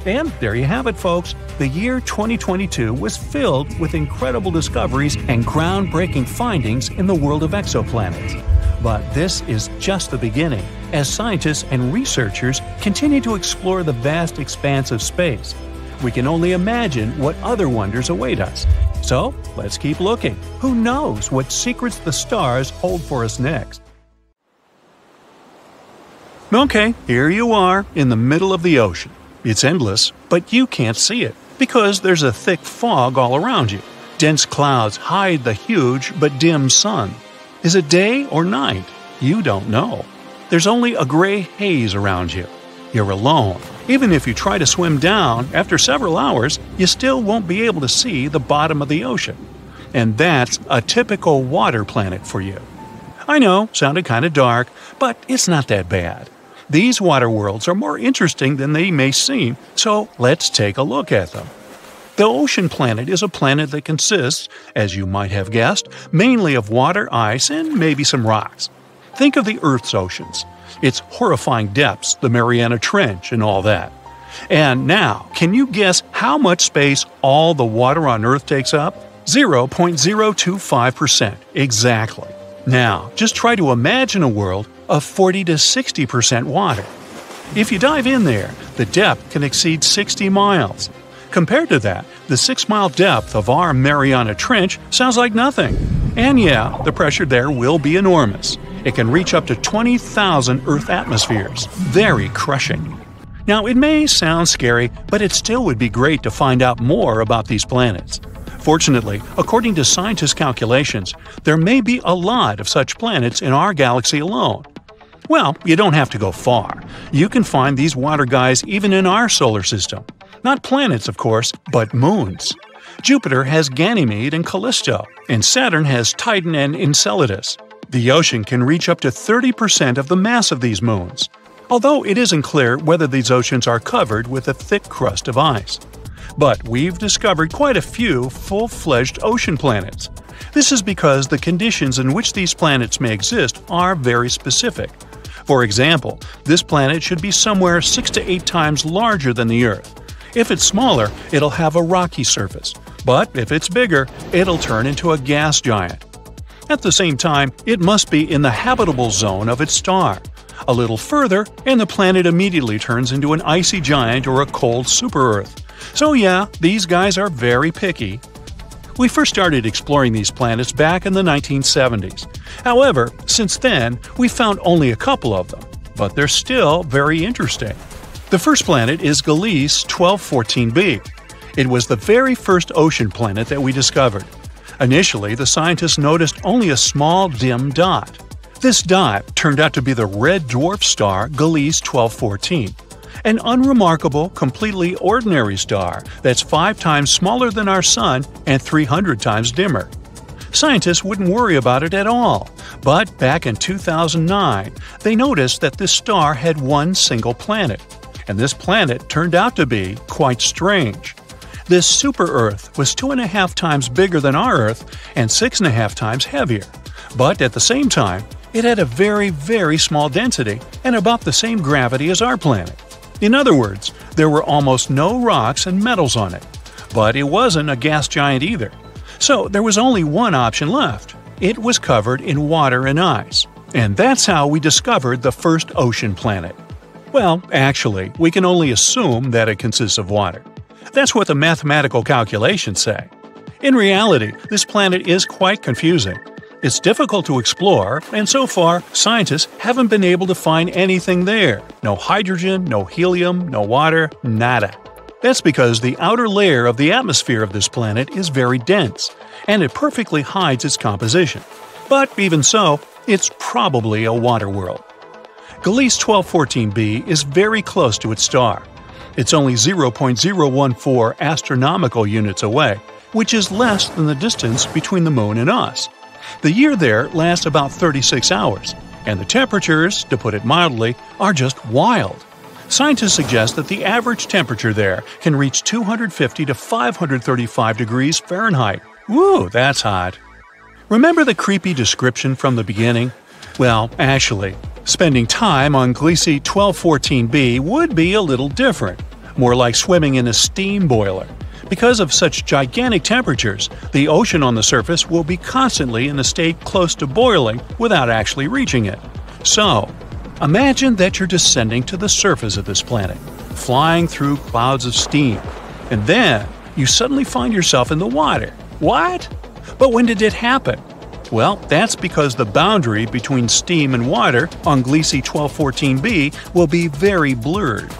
And there you have it, folks. The year 2022 was filled with incredible discoveries and groundbreaking findings in the world of exoplanets. But this is just the beginning, as scientists and researchers continue to explore the vast expanse of space. We can only imagine what other wonders await us. So, let's keep looking. Who knows what secrets the stars hold for us next? Okay, here you are, in the middle of the ocean. It's endless, but you can't see it, because there's a thick fog all around you. Dense clouds hide the huge but dim sun. Is it day or night? You don't know. There's only a gray haze around you. You're alone. Even if you try to swim down, after several hours, you still won't be able to see the bottom of the ocean. And that's a typical water planet for you. I know, sounded kinda dark, but it's not that bad. These water worlds are more interesting than they may seem, so let's take a look at them. The ocean planet is a planet that consists, as you might have guessed, mainly of water, ice, and maybe some rocks. Think of the Earth's oceans, its horrifying depths, the Mariana Trench, and all that. And now, can you guess how much space all the water on Earth takes up? 0.025%, exactly. Now, just try to imagine a world of 40 to 60% water. If you dive in there, the depth can exceed 60 miles. Compared to that, the 6-mile depth of our Mariana Trench sounds like nothing. And yeah, the pressure there will be enormous. It can reach up to 20,000 Earth atmospheres. Very crushing. Now, it may sound scary, but it still would be great to find out more about these planets. Fortunately, according to scientists' calculations, there may be a lot of such planets in our galaxy alone. Well, you don't have to go far. You can find these water guys even in our solar system. Not planets, of course, but moons. Jupiter has Ganymede and Callisto, and Saturn has Titan and Enceladus. The ocean can reach up to 30% of the mass of these moons, although it isn't clear whether these oceans are covered with a thick crust of ice. But we've discovered quite a few full-fledged ocean planets. This is because the conditions in which these planets may exist are very specific. For example, this planet should be somewhere 6 to 8 times larger than the Earth. If it's smaller, it'll have a rocky surface, but if it's bigger, it'll turn into a gas giant. At the same time, it must be in the habitable zone of its star. A little further, and the planet immediately turns into an icy giant or a cold super-Earth. So yeah, these guys are very picky. We first started exploring these planets back in the 1970s. However, since then, we found only a couple of them, but they're still very interesting. The first planet is Gliese 1214b. It was the very first ocean planet that we discovered. Initially, the scientists noticed only a small dim dot. This dot turned out to be the red dwarf star Gliese 1214. An unremarkable, completely ordinary star that's 5 times smaller than our Sun and 300 times dimmer. Scientists wouldn't worry about it at all, but back in 2009, they noticed that this star had one single planet, and this planet turned out to be quite strange. This super-Earth was 2.5 times bigger than our Earth and 6.5 times heavier, but at the same time, it had a very, very small density and about the same gravity as our planet. In other words, there were almost no rocks and metals on it, but it wasn't a gas giant either. So there was only one option left. It was covered in water and ice. And that's how we discovered the first ocean planet. Well, actually, we can only assume that it consists of water. That's what the mathematical calculations say. In reality, this planet is quite confusing. It's difficult to explore, and so far, scientists haven't been able to find anything there. No hydrogen, no helium, no water, nada. That's because the outer layer of the atmosphere of this planet is very dense, and it perfectly hides its composition. But even so, it's probably a water world. Gliese 1214b is very close to its star. It's only 0.014 astronomical units away, which is less than the distance between the Moon and us. The year there lasts about 36 hours, and the temperatures, to put it mildly, are just wild. Scientists suggest that the average temperature there can reach 250 to 535 degrees Fahrenheit. Woo, that's hot. Remember the creepy description from the beginning? Well, actually, spending time on Gliese 1214b would be a little different, more like swimming in a steam boiler. Because of such gigantic temperatures, the ocean on the surface will be constantly in a state close to boiling without actually reaching it. So, imagine that you're descending to the surface of this planet, flying through clouds of steam, and then you suddenly find yourself in the water. What? But when did it happen? Well, that's because the boundary between steam and water on Gliese 1214b will be very blurred.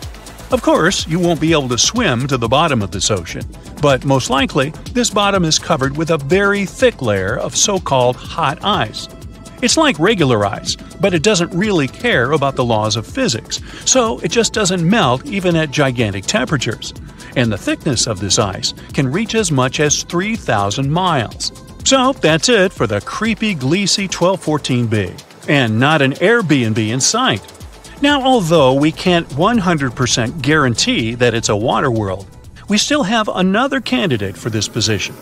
Of course, you won't be able to swim to the bottom of this ocean, but most likely, this bottom is covered with a very thick layer of so-called hot ice. It's like regular ice, but it doesn't really care about the laws of physics, so it just doesn't melt even at gigantic temperatures. And the thickness of this ice can reach as much as 3,000 miles. So that's it for the creepy Gliese 1214b, and not an Airbnb in sight. Now, although we can't 100% guarantee that it's a water world, we still have another candidate for this position.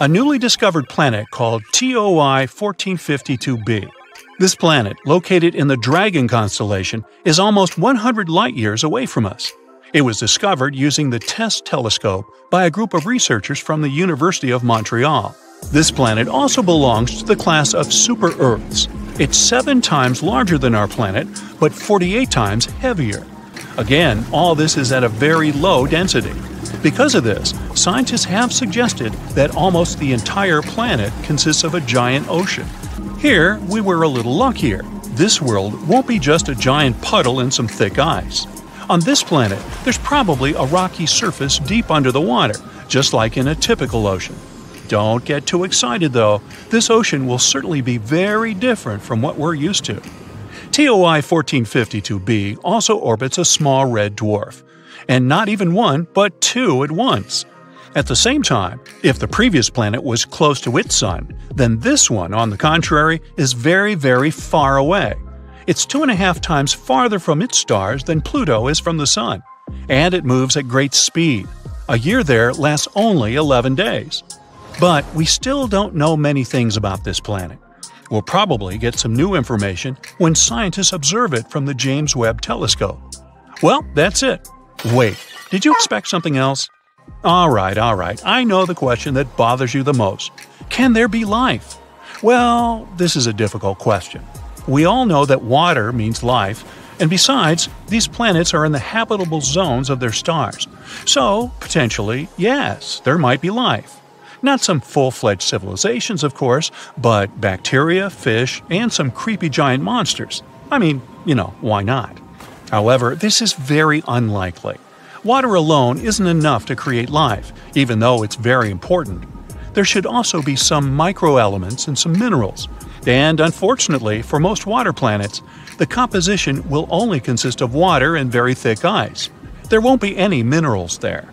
A newly discovered planet called TOI 1452b. This planet, located in the Dragon constellation, is almost 100 light-years away from us. It was discovered using the TESS telescope by a group of researchers from the University of Montreal. This planet also belongs to the class of super-Earths. It's 7 times larger than our planet, but 48 times heavier. Again, all this is at a very low density. Because of this, scientists have suggested that almost the entire planet consists of a giant ocean. Here, we were a little luckier. This world won't be just a giant puddle and some thick ice. On this planet, there's probably a rocky surface deep under the water, just like in a typical ocean. Don't get too excited though, this ocean will certainly be very different from what we're used to. TOI 1452b also orbits a small red dwarf, and not even one, but 2 at once. At the same time, if the previous planet was close to its sun, then this one, on the contrary, is very, very far away. It's 2.5 times farther from its stars than Pluto is from the Sun, and it moves at great speed. A year there lasts only 11 days. But we still don't know many things about this planet. We'll probably get some new information when scientists observe it from the James Webb Telescope. Well, that's it. Wait, did you expect something else? Alright, I know the question that bothers you the most. Can there be life? Well, this is a difficult question. We all know that water means life, and besides, these planets are in the habitable zones of their stars. So, potentially, yes, there might be life. Not some full-fledged civilizations, of course, but bacteria, fish, and some creepy giant monsters. I mean, why not? However, this is very unlikely. Water alone isn't enough to create life, even though it's very important. There should also be some microelements and some minerals. And unfortunately, for most water planets, the composition will only consist of water and very thick ice. There won't be any minerals there.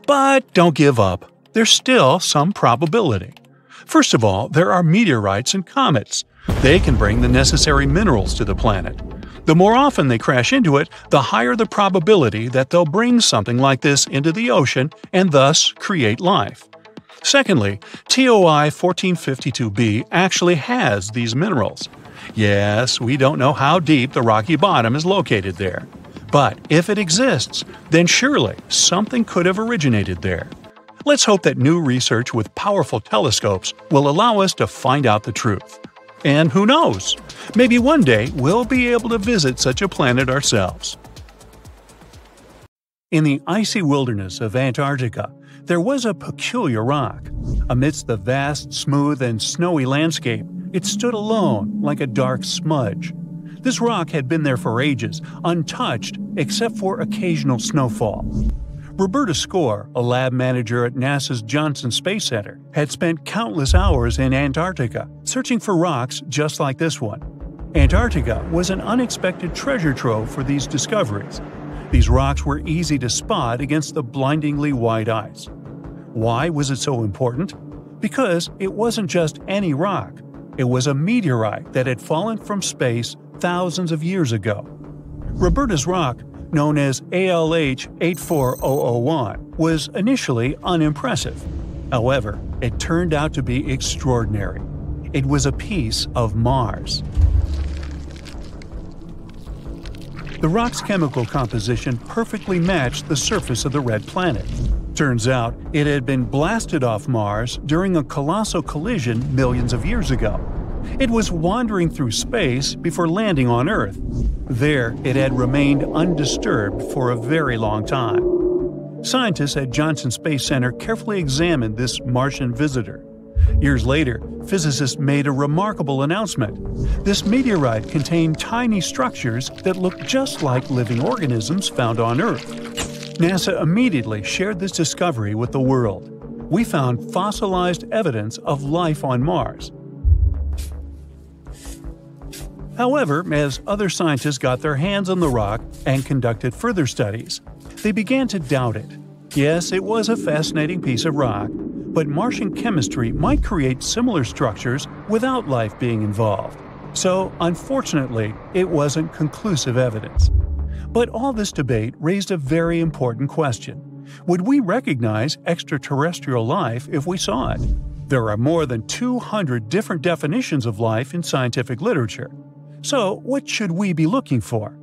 But don't give up. There's still some probability. First of all, there are meteorites and comets. They can bring the necessary minerals to the planet. The more often they crash into it, the higher the probability that they'll bring something like this into the ocean and thus create life. Secondly, TOI 1452b actually has these minerals. Yes, we don't know how deep the rocky bottom is located there. But if it exists, then surely something could have originated there. Let's hope that new research with powerful telescopes will allow us to find out the truth. And who knows? Maybe one day we'll be able to visit such a planet ourselves. In the icy wilderness of Antarctica, there was a peculiar rock. Amidst the vast, smooth, and snowy landscape, it stood alone like a dark smudge. This rock had been there for ages, untouched except for occasional snowfall. Roberta Score, a lab manager at NASA's Johnson Space Center, had spent countless hours in Antarctica searching for rocks just like this one. Antarctica was an unexpected treasure trove for these discoveries. These rocks were easy to spot against the blindingly white ice. Why was it so important? Because it wasn't just any rock. It was a meteorite that had fallen from space thousands of years ago. Roberta's rock, known as ALH 84001, was initially unimpressive. However, it turned out to be extraordinary. It was a piece of Mars. The rock's chemical composition perfectly matched the surface of the red planet. Turns out, it had been blasted off Mars during a colossal collision millions of years ago. It was wandering through space before landing on Earth. There, it had remained undisturbed for a very long time. Scientists at Johnson Space Center carefully examined this Martian visitor. Years later, physicists made a remarkable announcement. This meteorite contained tiny structures that looked just like living organisms found on Earth. NASA immediately shared this discovery with the world. We found fossilized evidence of life on Mars. However, as other scientists got their hands on the rock and conducted further studies, they began to doubt it. Yes, it was a fascinating piece of rock, but Martian chemistry might create similar structures without life being involved. So, unfortunately, it wasn't conclusive evidence. But all this debate raised a very important question. Would we recognize extraterrestrial life if we saw it? There are more than 200 different definitions of life in scientific literature. So, what should we be looking for?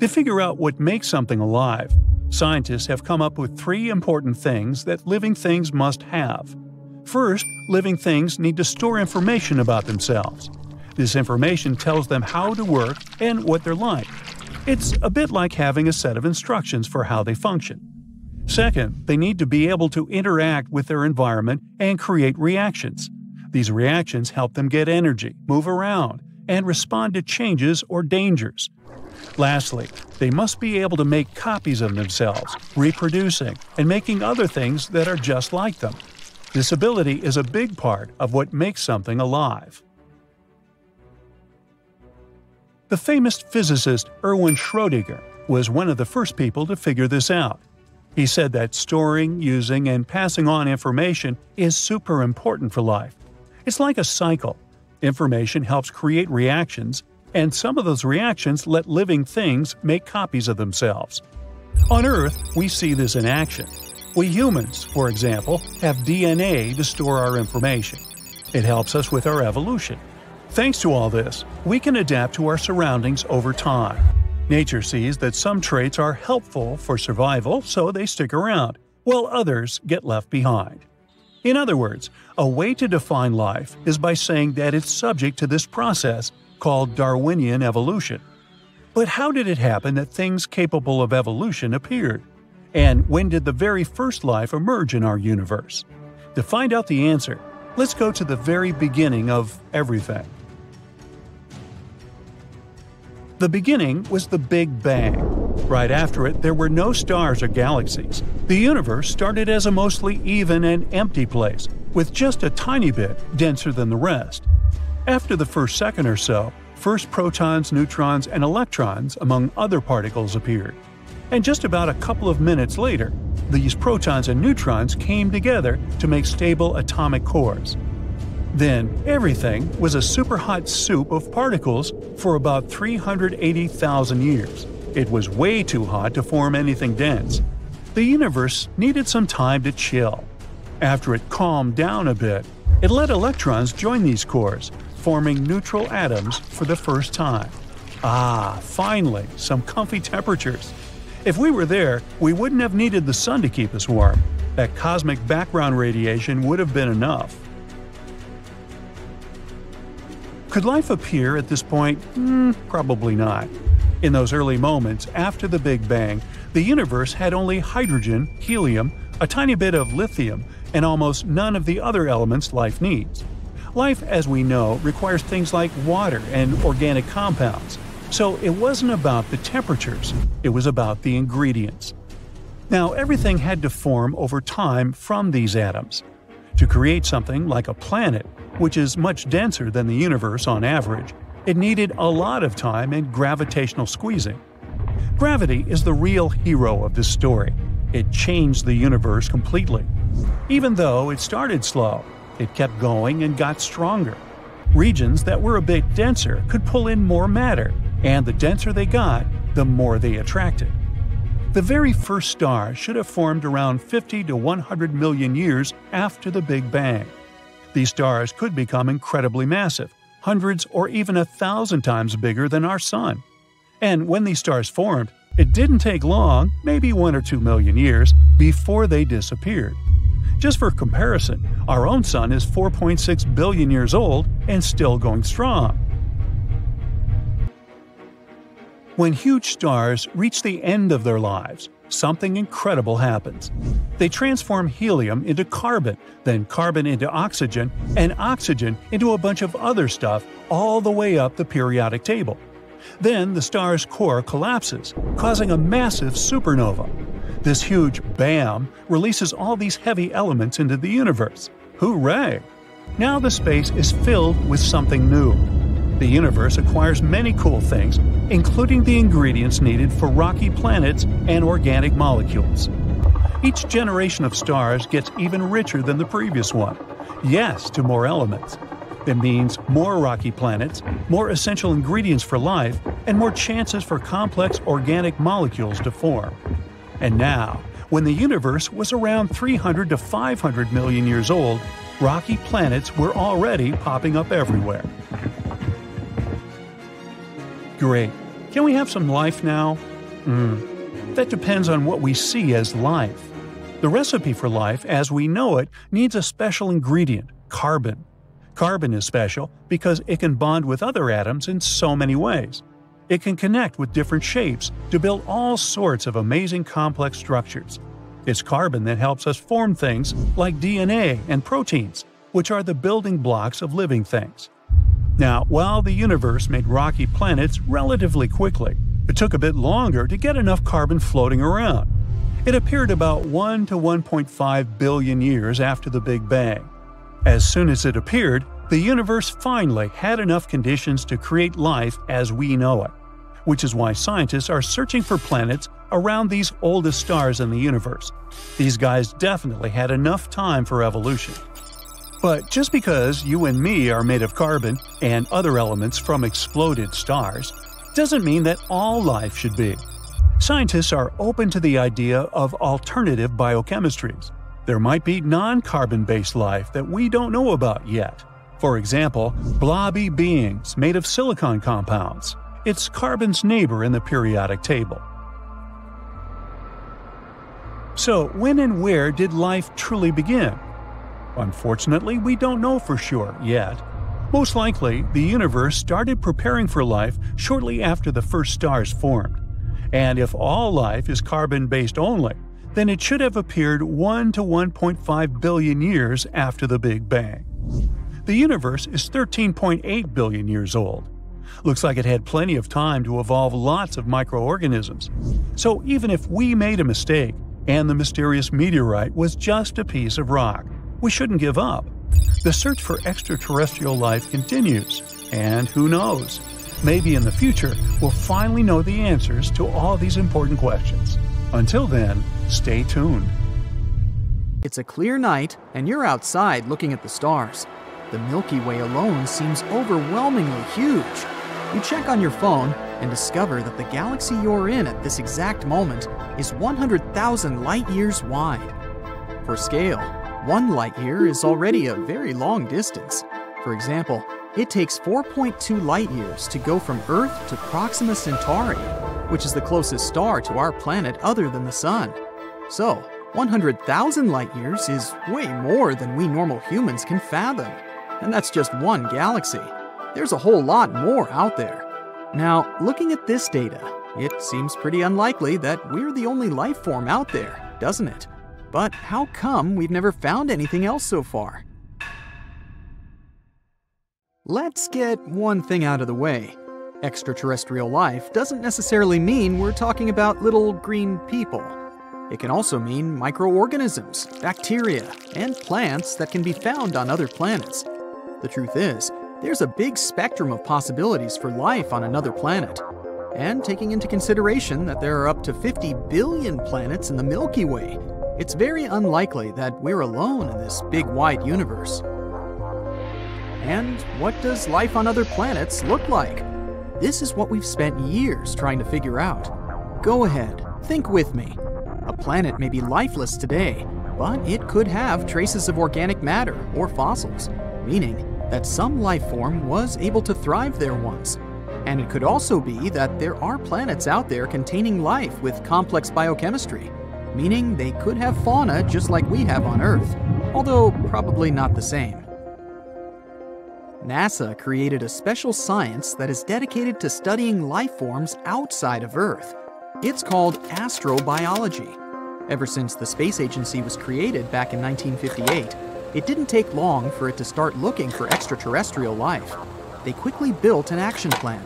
To figure out what makes something alive, scientists have come up with 3 important things that living things must have. First, living things need to store information about themselves. This information tells them how to work and what they're like. It's a bit like having a set of instructions for how they function. Second, they need to be able to interact with their environment and create reactions. These reactions help them get energy, move around, and respond to changes or dangers. Lastly, they must be able to make copies of themselves, reproducing, and making other things that are just like them. This ability is a big part of what makes something alive. The famous physicist Erwin Schrödinger was one of the first people to figure this out. He said that storing, using, and passing on information is super important for life. It's like a cycle. Information helps create reactions, and some of those reactions let living things make copies of themselves. On Earth, we see this in action. We humans, for example, have DNA to store our information. It helps us with our evolution. Thanks to all this, we can adapt to our surroundings over time. Nature sees that some traits are helpful for survival, so they stick around, while others get left behind. In other words, a way to define life is by saying that it's subject to this process called Darwinian evolution. But how did it happen that things capable of evolution appeared? And when did the very first life emerge in our universe? To find out the answer, let's go to the very beginning of everything. The beginning was the Big Bang. Right after it, there were no stars or galaxies. The universe started as a mostly even and empty place, with just a tiny bit denser than the rest. After the first second or so, first protons, neutrons, and electrons, among other particles, appeared. And just about a couple of minutes later, these protons and neutrons came together to make stable atomic cores. Then, everything was a super-hot soup of particles for about 380,000 years. It was way too hot to form anything dense. The universe needed some time to chill. After it calmed down a bit, it let electrons join these cores, forming neutral atoms for the first time. Finally, some comfy temperatures. If we were there, we wouldn't have needed the sun to keep us warm. That cosmic background radiation would have been enough. Could life appear at this point? Probably not. In those early moments after the Big Bang, the universe had only hydrogen, helium, a tiny bit of lithium, and almost none of the other elements life needs. Life, as we know, requires things like water and organic compounds. So it wasn't about the temperatures, it was about the ingredients. Now, everything had to form over time from these atoms. To create something like a planet, which is much denser than the universe on average, it needed a lot of time and gravitational squeezing. Gravity is the real hero of this story. It changed the universe completely. Even though it started slow, it kept going and got stronger. Regions that were a bit denser could pull in more matter, and the denser they got, the more they attracted. The very first star should have formed around 50 to 100 million years after the Big Bang. These stars could become incredibly massive, hundreds or even 1,000 times bigger than our Sun. And when these stars formed, it didn't take long, maybe 1 or 2 million years, before they disappeared. Just for comparison, our own Sun is 4.6 billion years old and still going strong. When huge stars reach the end of their lives, something incredible happens. They transform helium into carbon, then carbon into oxygen, and oxygen into a bunch of other stuff all the way up the periodic table. Then the star's core collapses, causing a massive supernova. This huge BAM releases all these heavy elements into the universe. Hooray! Now the space is filled with something new. The universe acquires many cool things, including the ingredients needed for rocky planets and organic molecules. Each generation of stars gets even richer than the previous one. Yes, to more elements. That means more rocky planets, more essential ingredients for life, and more chances for complex organic molecules to form. And now, when the universe was around 300 to 500 million years old, rocky planets were already popping up everywhere. Great. Can we have some life now? That depends on what we see as life. The recipe for life, as we know it, needs a special ingredient, carbon. Carbon is special because it can bond with other atoms in so many ways. It can connect with different shapes to build all sorts of amazing complex structures. It's carbon that helps us form things like DNA and proteins, which are the building blocks of living things. Now, while the universe made rocky planets relatively quickly, it took a bit longer to get enough carbon floating around. It appeared about 1 to 1.5 billion years after the Big Bang. As soon as it appeared, the universe finally had enough conditions to create life as we know it, which is why scientists are searching for planets around these oldest stars in the universe. These guys definitely had enough time for evolution. But just because you and me are made of carbon and other elements from exploded stars, doesn't mean that all life should be. Scientists are open to the idea of alternative biochemistries. There might be non-carbon-based life that we don't know about yet. For example, blobby beings made of silicon compounds. It's carbon's neighbor in the periodic table. So, when and where did life truly begin? Unfortunately, we don't know for sure yet. Most likely, the universe started preparing for life shortly after the first stars formed. And if all life is carbon-based only, then it should have appeared 1 to 1.5 billion years after the Big Bang. The universe is 13.8 billion years old. Looks like it had plenty of time to evolve lots of microorganisms. So even if we made a mistake, and the mysterious meteorite was just a piece of rock, we shouldn't give up. The search for extraterrestrial life continues, and who knows? Maybe in the future, we'll finally know the answers to all these important questions. Until then, stay tuned. It's a clear night, and you're outside looking at the stars. The Milky Way alone seems overwhelmingly huge. You check on your phone and discover that the galaxy you're in at this exact moment is 100,000 light-years wide. For scale, 1 light-year is already a very long distance. For example, it takes 4.2 light-years to go from Earth to Proxima Centauri, which is the closest star to our planet other than the Sun. So, 100,000 light-years is way more than we normal humans can fathom. And that's just one galaxy. There's a whole lot more out there. Now, looking at this data, it seems pretty unlikely that we're the only life form out there, doesn't it? But how come we've never found anything else so far? Let's get one thing out of the way. Extraterrestrial life doesn't necessarily mean we're talking about little green people. It can also mean microorganisms, bacteria, and plants that can be found on other planets. The truth is, there's a big spectrum of possibilities for life on another planet. And taking into consideration that there are up to 50 billion planets in the Milky Way, it's very unlikely that we're alone in this big wide universe. And what does life on other planets look like? This is what we've spent years trying to figure out. Go ahead, think with me. A planet may be lifeless today, but it could have traces of organic matter or fossils, meaning that some life form was able to thrive there once. And it could also be that there are planets out there containing life with complex biochemistry, meaning they could have fauna just like we have on Earth, although probably not the same. NASA created a special science that is dedicated to studying life forms outside of Earth. It's called astrobiology. Ever since the space agency was created back in 1958, it didn't take long for it to start looking for extraterrestrial life. They quickly built an action plan.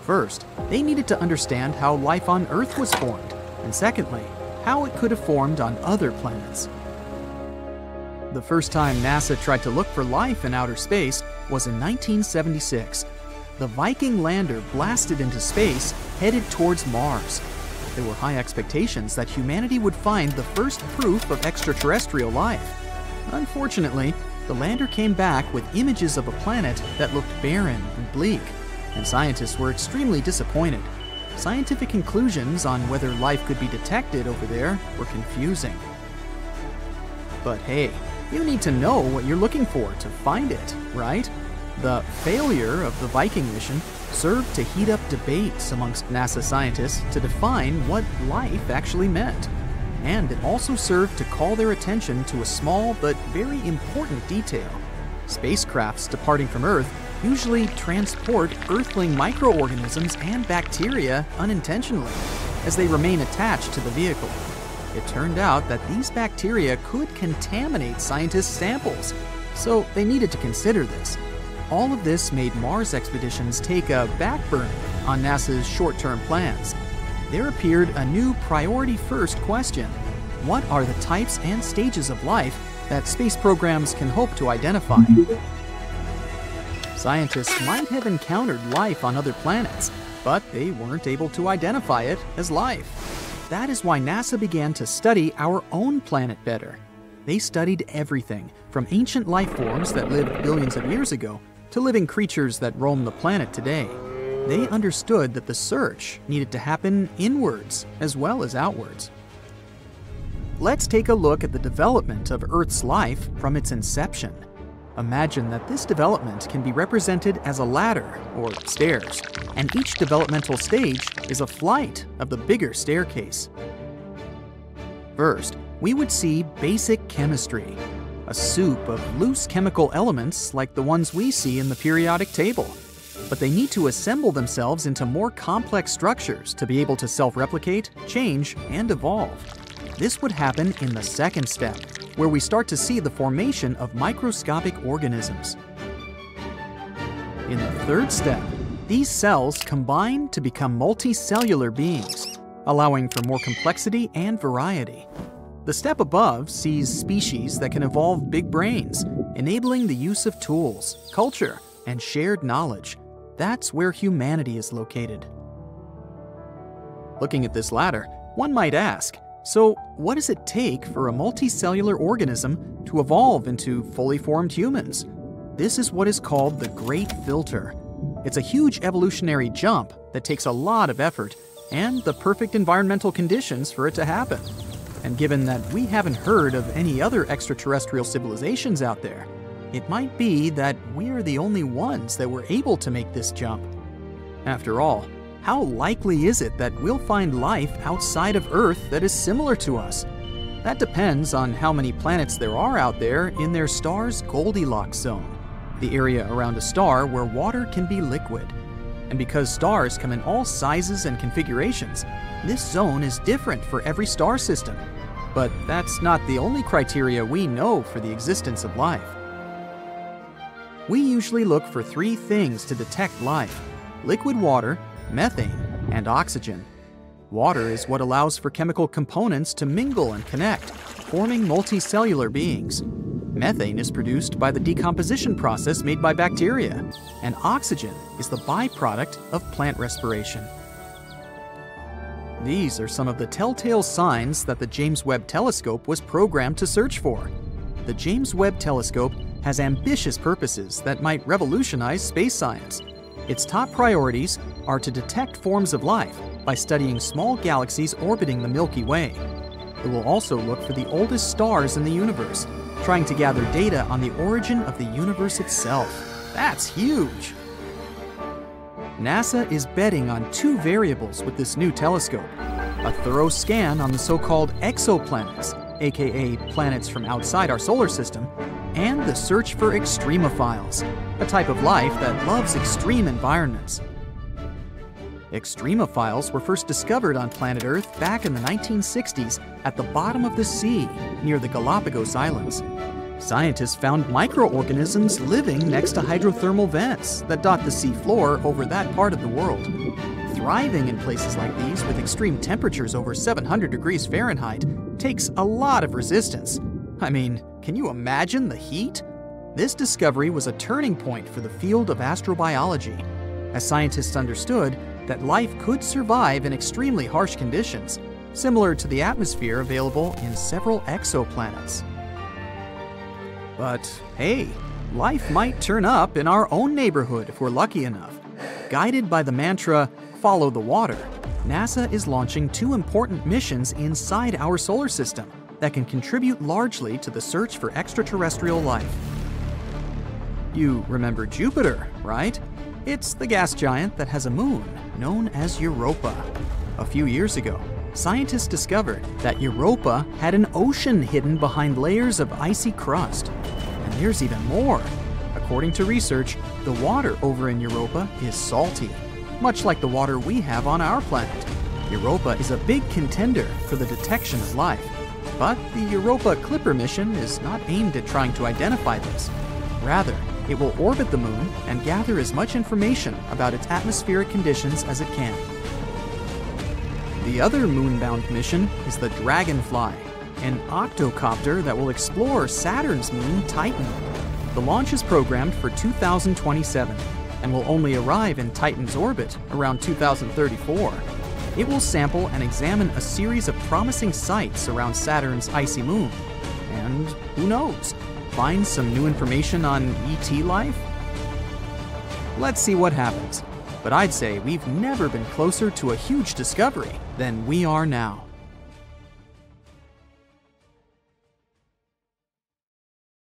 First, they needed to understand how life on Earth was formed, and secondly, how it could have formed on other planets. The first time NASA tried to look for life in outer space was in 1976. The Viking lander blasted into space, headed towards Mars. There were high expectations that humanity would find the first proof of extraterrestrial life. Unfortunately, the lander came back with images of a planet that looked barren and bleak, and scientists were extremely disappointed. Scientific conclusions on whether life could be detected over there were confusing. But hey, you need to know what you're looking for to find it, right? The failure of the Viking mission served to heat up debates amongst NASA scientists to define what life actually meant. And it also served to call their attention to a small but very important detail. Spacecrafts departing from Earth usually transport Earthling microorganisms and bacteria unintentionally, as they remain attached to the vehicle. It turned out that these bacteria could contaminate scientists' samples, so they needed to consider this. All of this made Mars expeditions take a back burner on NASA's short-term plans. There appeared a new priority-first question. What are the types and stages of life that space programs can hope to identify? Scientists might have encountered life on other planets, but they weren't able to identify it as life. That is why NASA began to study our own planet better. They studied everything, from ancient life forms that lived billions of years ago to living creatures that roam the planet today. They understood that the search needed to happen inwards as well as outwards. Let's take a look at the development of Earth's life from its inception. Imagine that this development can be represented as a ladder, or stairs, and each developmental stage is a flight of the bigger staircase. First, we would see basic chemistry, a soup of loose chemical elements like the ones we see in the periodic table. But they need to assemble themselves into more complex structures to be able to self-replicate, change, and evolve. This would happen in the second step, where we start to see the formation of microscopic organisms. In the third step, these cells combine to become multicellular beings, allowing for more complexity and variety. The step above sees species that can evolve big brains, enabling the use of tools, culture, and shared knowledge. That's where humanity is located. Looking at this ladder, one might ask, so what does it take for a multicellular organism to evolve into fully formed humans? This is what is called the Great Filter. It's a huge evolutionary jump that takes a lot of effort and the perfect environmental conditions for it to happen. And given that we haven't heard of any other extraterrestrial civilizations out there, it might be that we're the only ones that were able to make this jump. After all, how likely is it that we'll find life outside of Earth that is similar to us? That depends on how many planets there are out there in their star's Goldilocks zone, the area around a star where water can be liquid. And because stars come in all sizes and configurations, this zone is different for every star system. But that's not the only criteria we know for the existence of life. We usually look for three things to detect life: liquid water, methane, and oxygen. Water is what allows for chemical components to mingle and connect, forming multicellular beings. Methane is produced by the decomposition process made by bacteria, and oxygen is the byproduct of plant respiration. These are some of the telltale signs that the James Webb Telescope was programmed to search for. The James Webb Telescope has ambitious purposes that might revolutionize space science. Its top priorities are to detect forms of life by studying small galaxies orbiting the Milky Way. It will also look for the oldest stars in the universe, trying to gather data on the origin of the universe itself. That's huge! NASA is betting on two variables with this new telescope: a thorough scan on the so-called exoplanets, aka planets from outside our solar system, and the search for extremophiles, a type of life that loves extreme environments. Extremophiles were first discovered on planet Earth back in the 1960s at the bottom of the sea near the Galapagos Islands. Scientists found microorganisms living next to hydrothermal vents that dot the sea floor over that part of the world. Thriving in places like these with extreme temperatures over 700 degrees Fahrenheit takes a lot of resistance. I mean, can you imagine the heat? This discovery was a turning point for the field of astrobiology. as scientists understood that life could survive in extremely harsh conditions, similar to the atmosphere available in several exoplanets. But hey, life might turn up in our own neighborhood if we're lucky enough. Guided by the mantra, "Follow the water," NASA is launching 2 important missions inside our solar system that can contribute largely to the search for extraterrestrial life. You remember Jupiter, right? It's the gas giant that has a moon known as Europa. A few years ago, scientists discovered that Europa had an ocean hidden behind layers of icy crust. And there's even more. According to research, the water over in Europa is salty, much like the water we have on our planet. Europa is a big contender for the detection of life. But the Europa Kepler mission is not aimed at trying to identify this. Rather, it will orbit the moon and gather as much information about its atmospheric conditions as it can. The other moon-bound mission is the Dragonfly, an octocopter that will explore Saturn's moon, Titan. The launch is programmed for 2027 and will only arrive in Titan's orbit around 2034. It will sample and examine a series of promising sites around Saturn's icy moon. And who knows, find some new information on ET life? Let's see what happens. But I'd say we've never been closer to a huge discovery than we are now.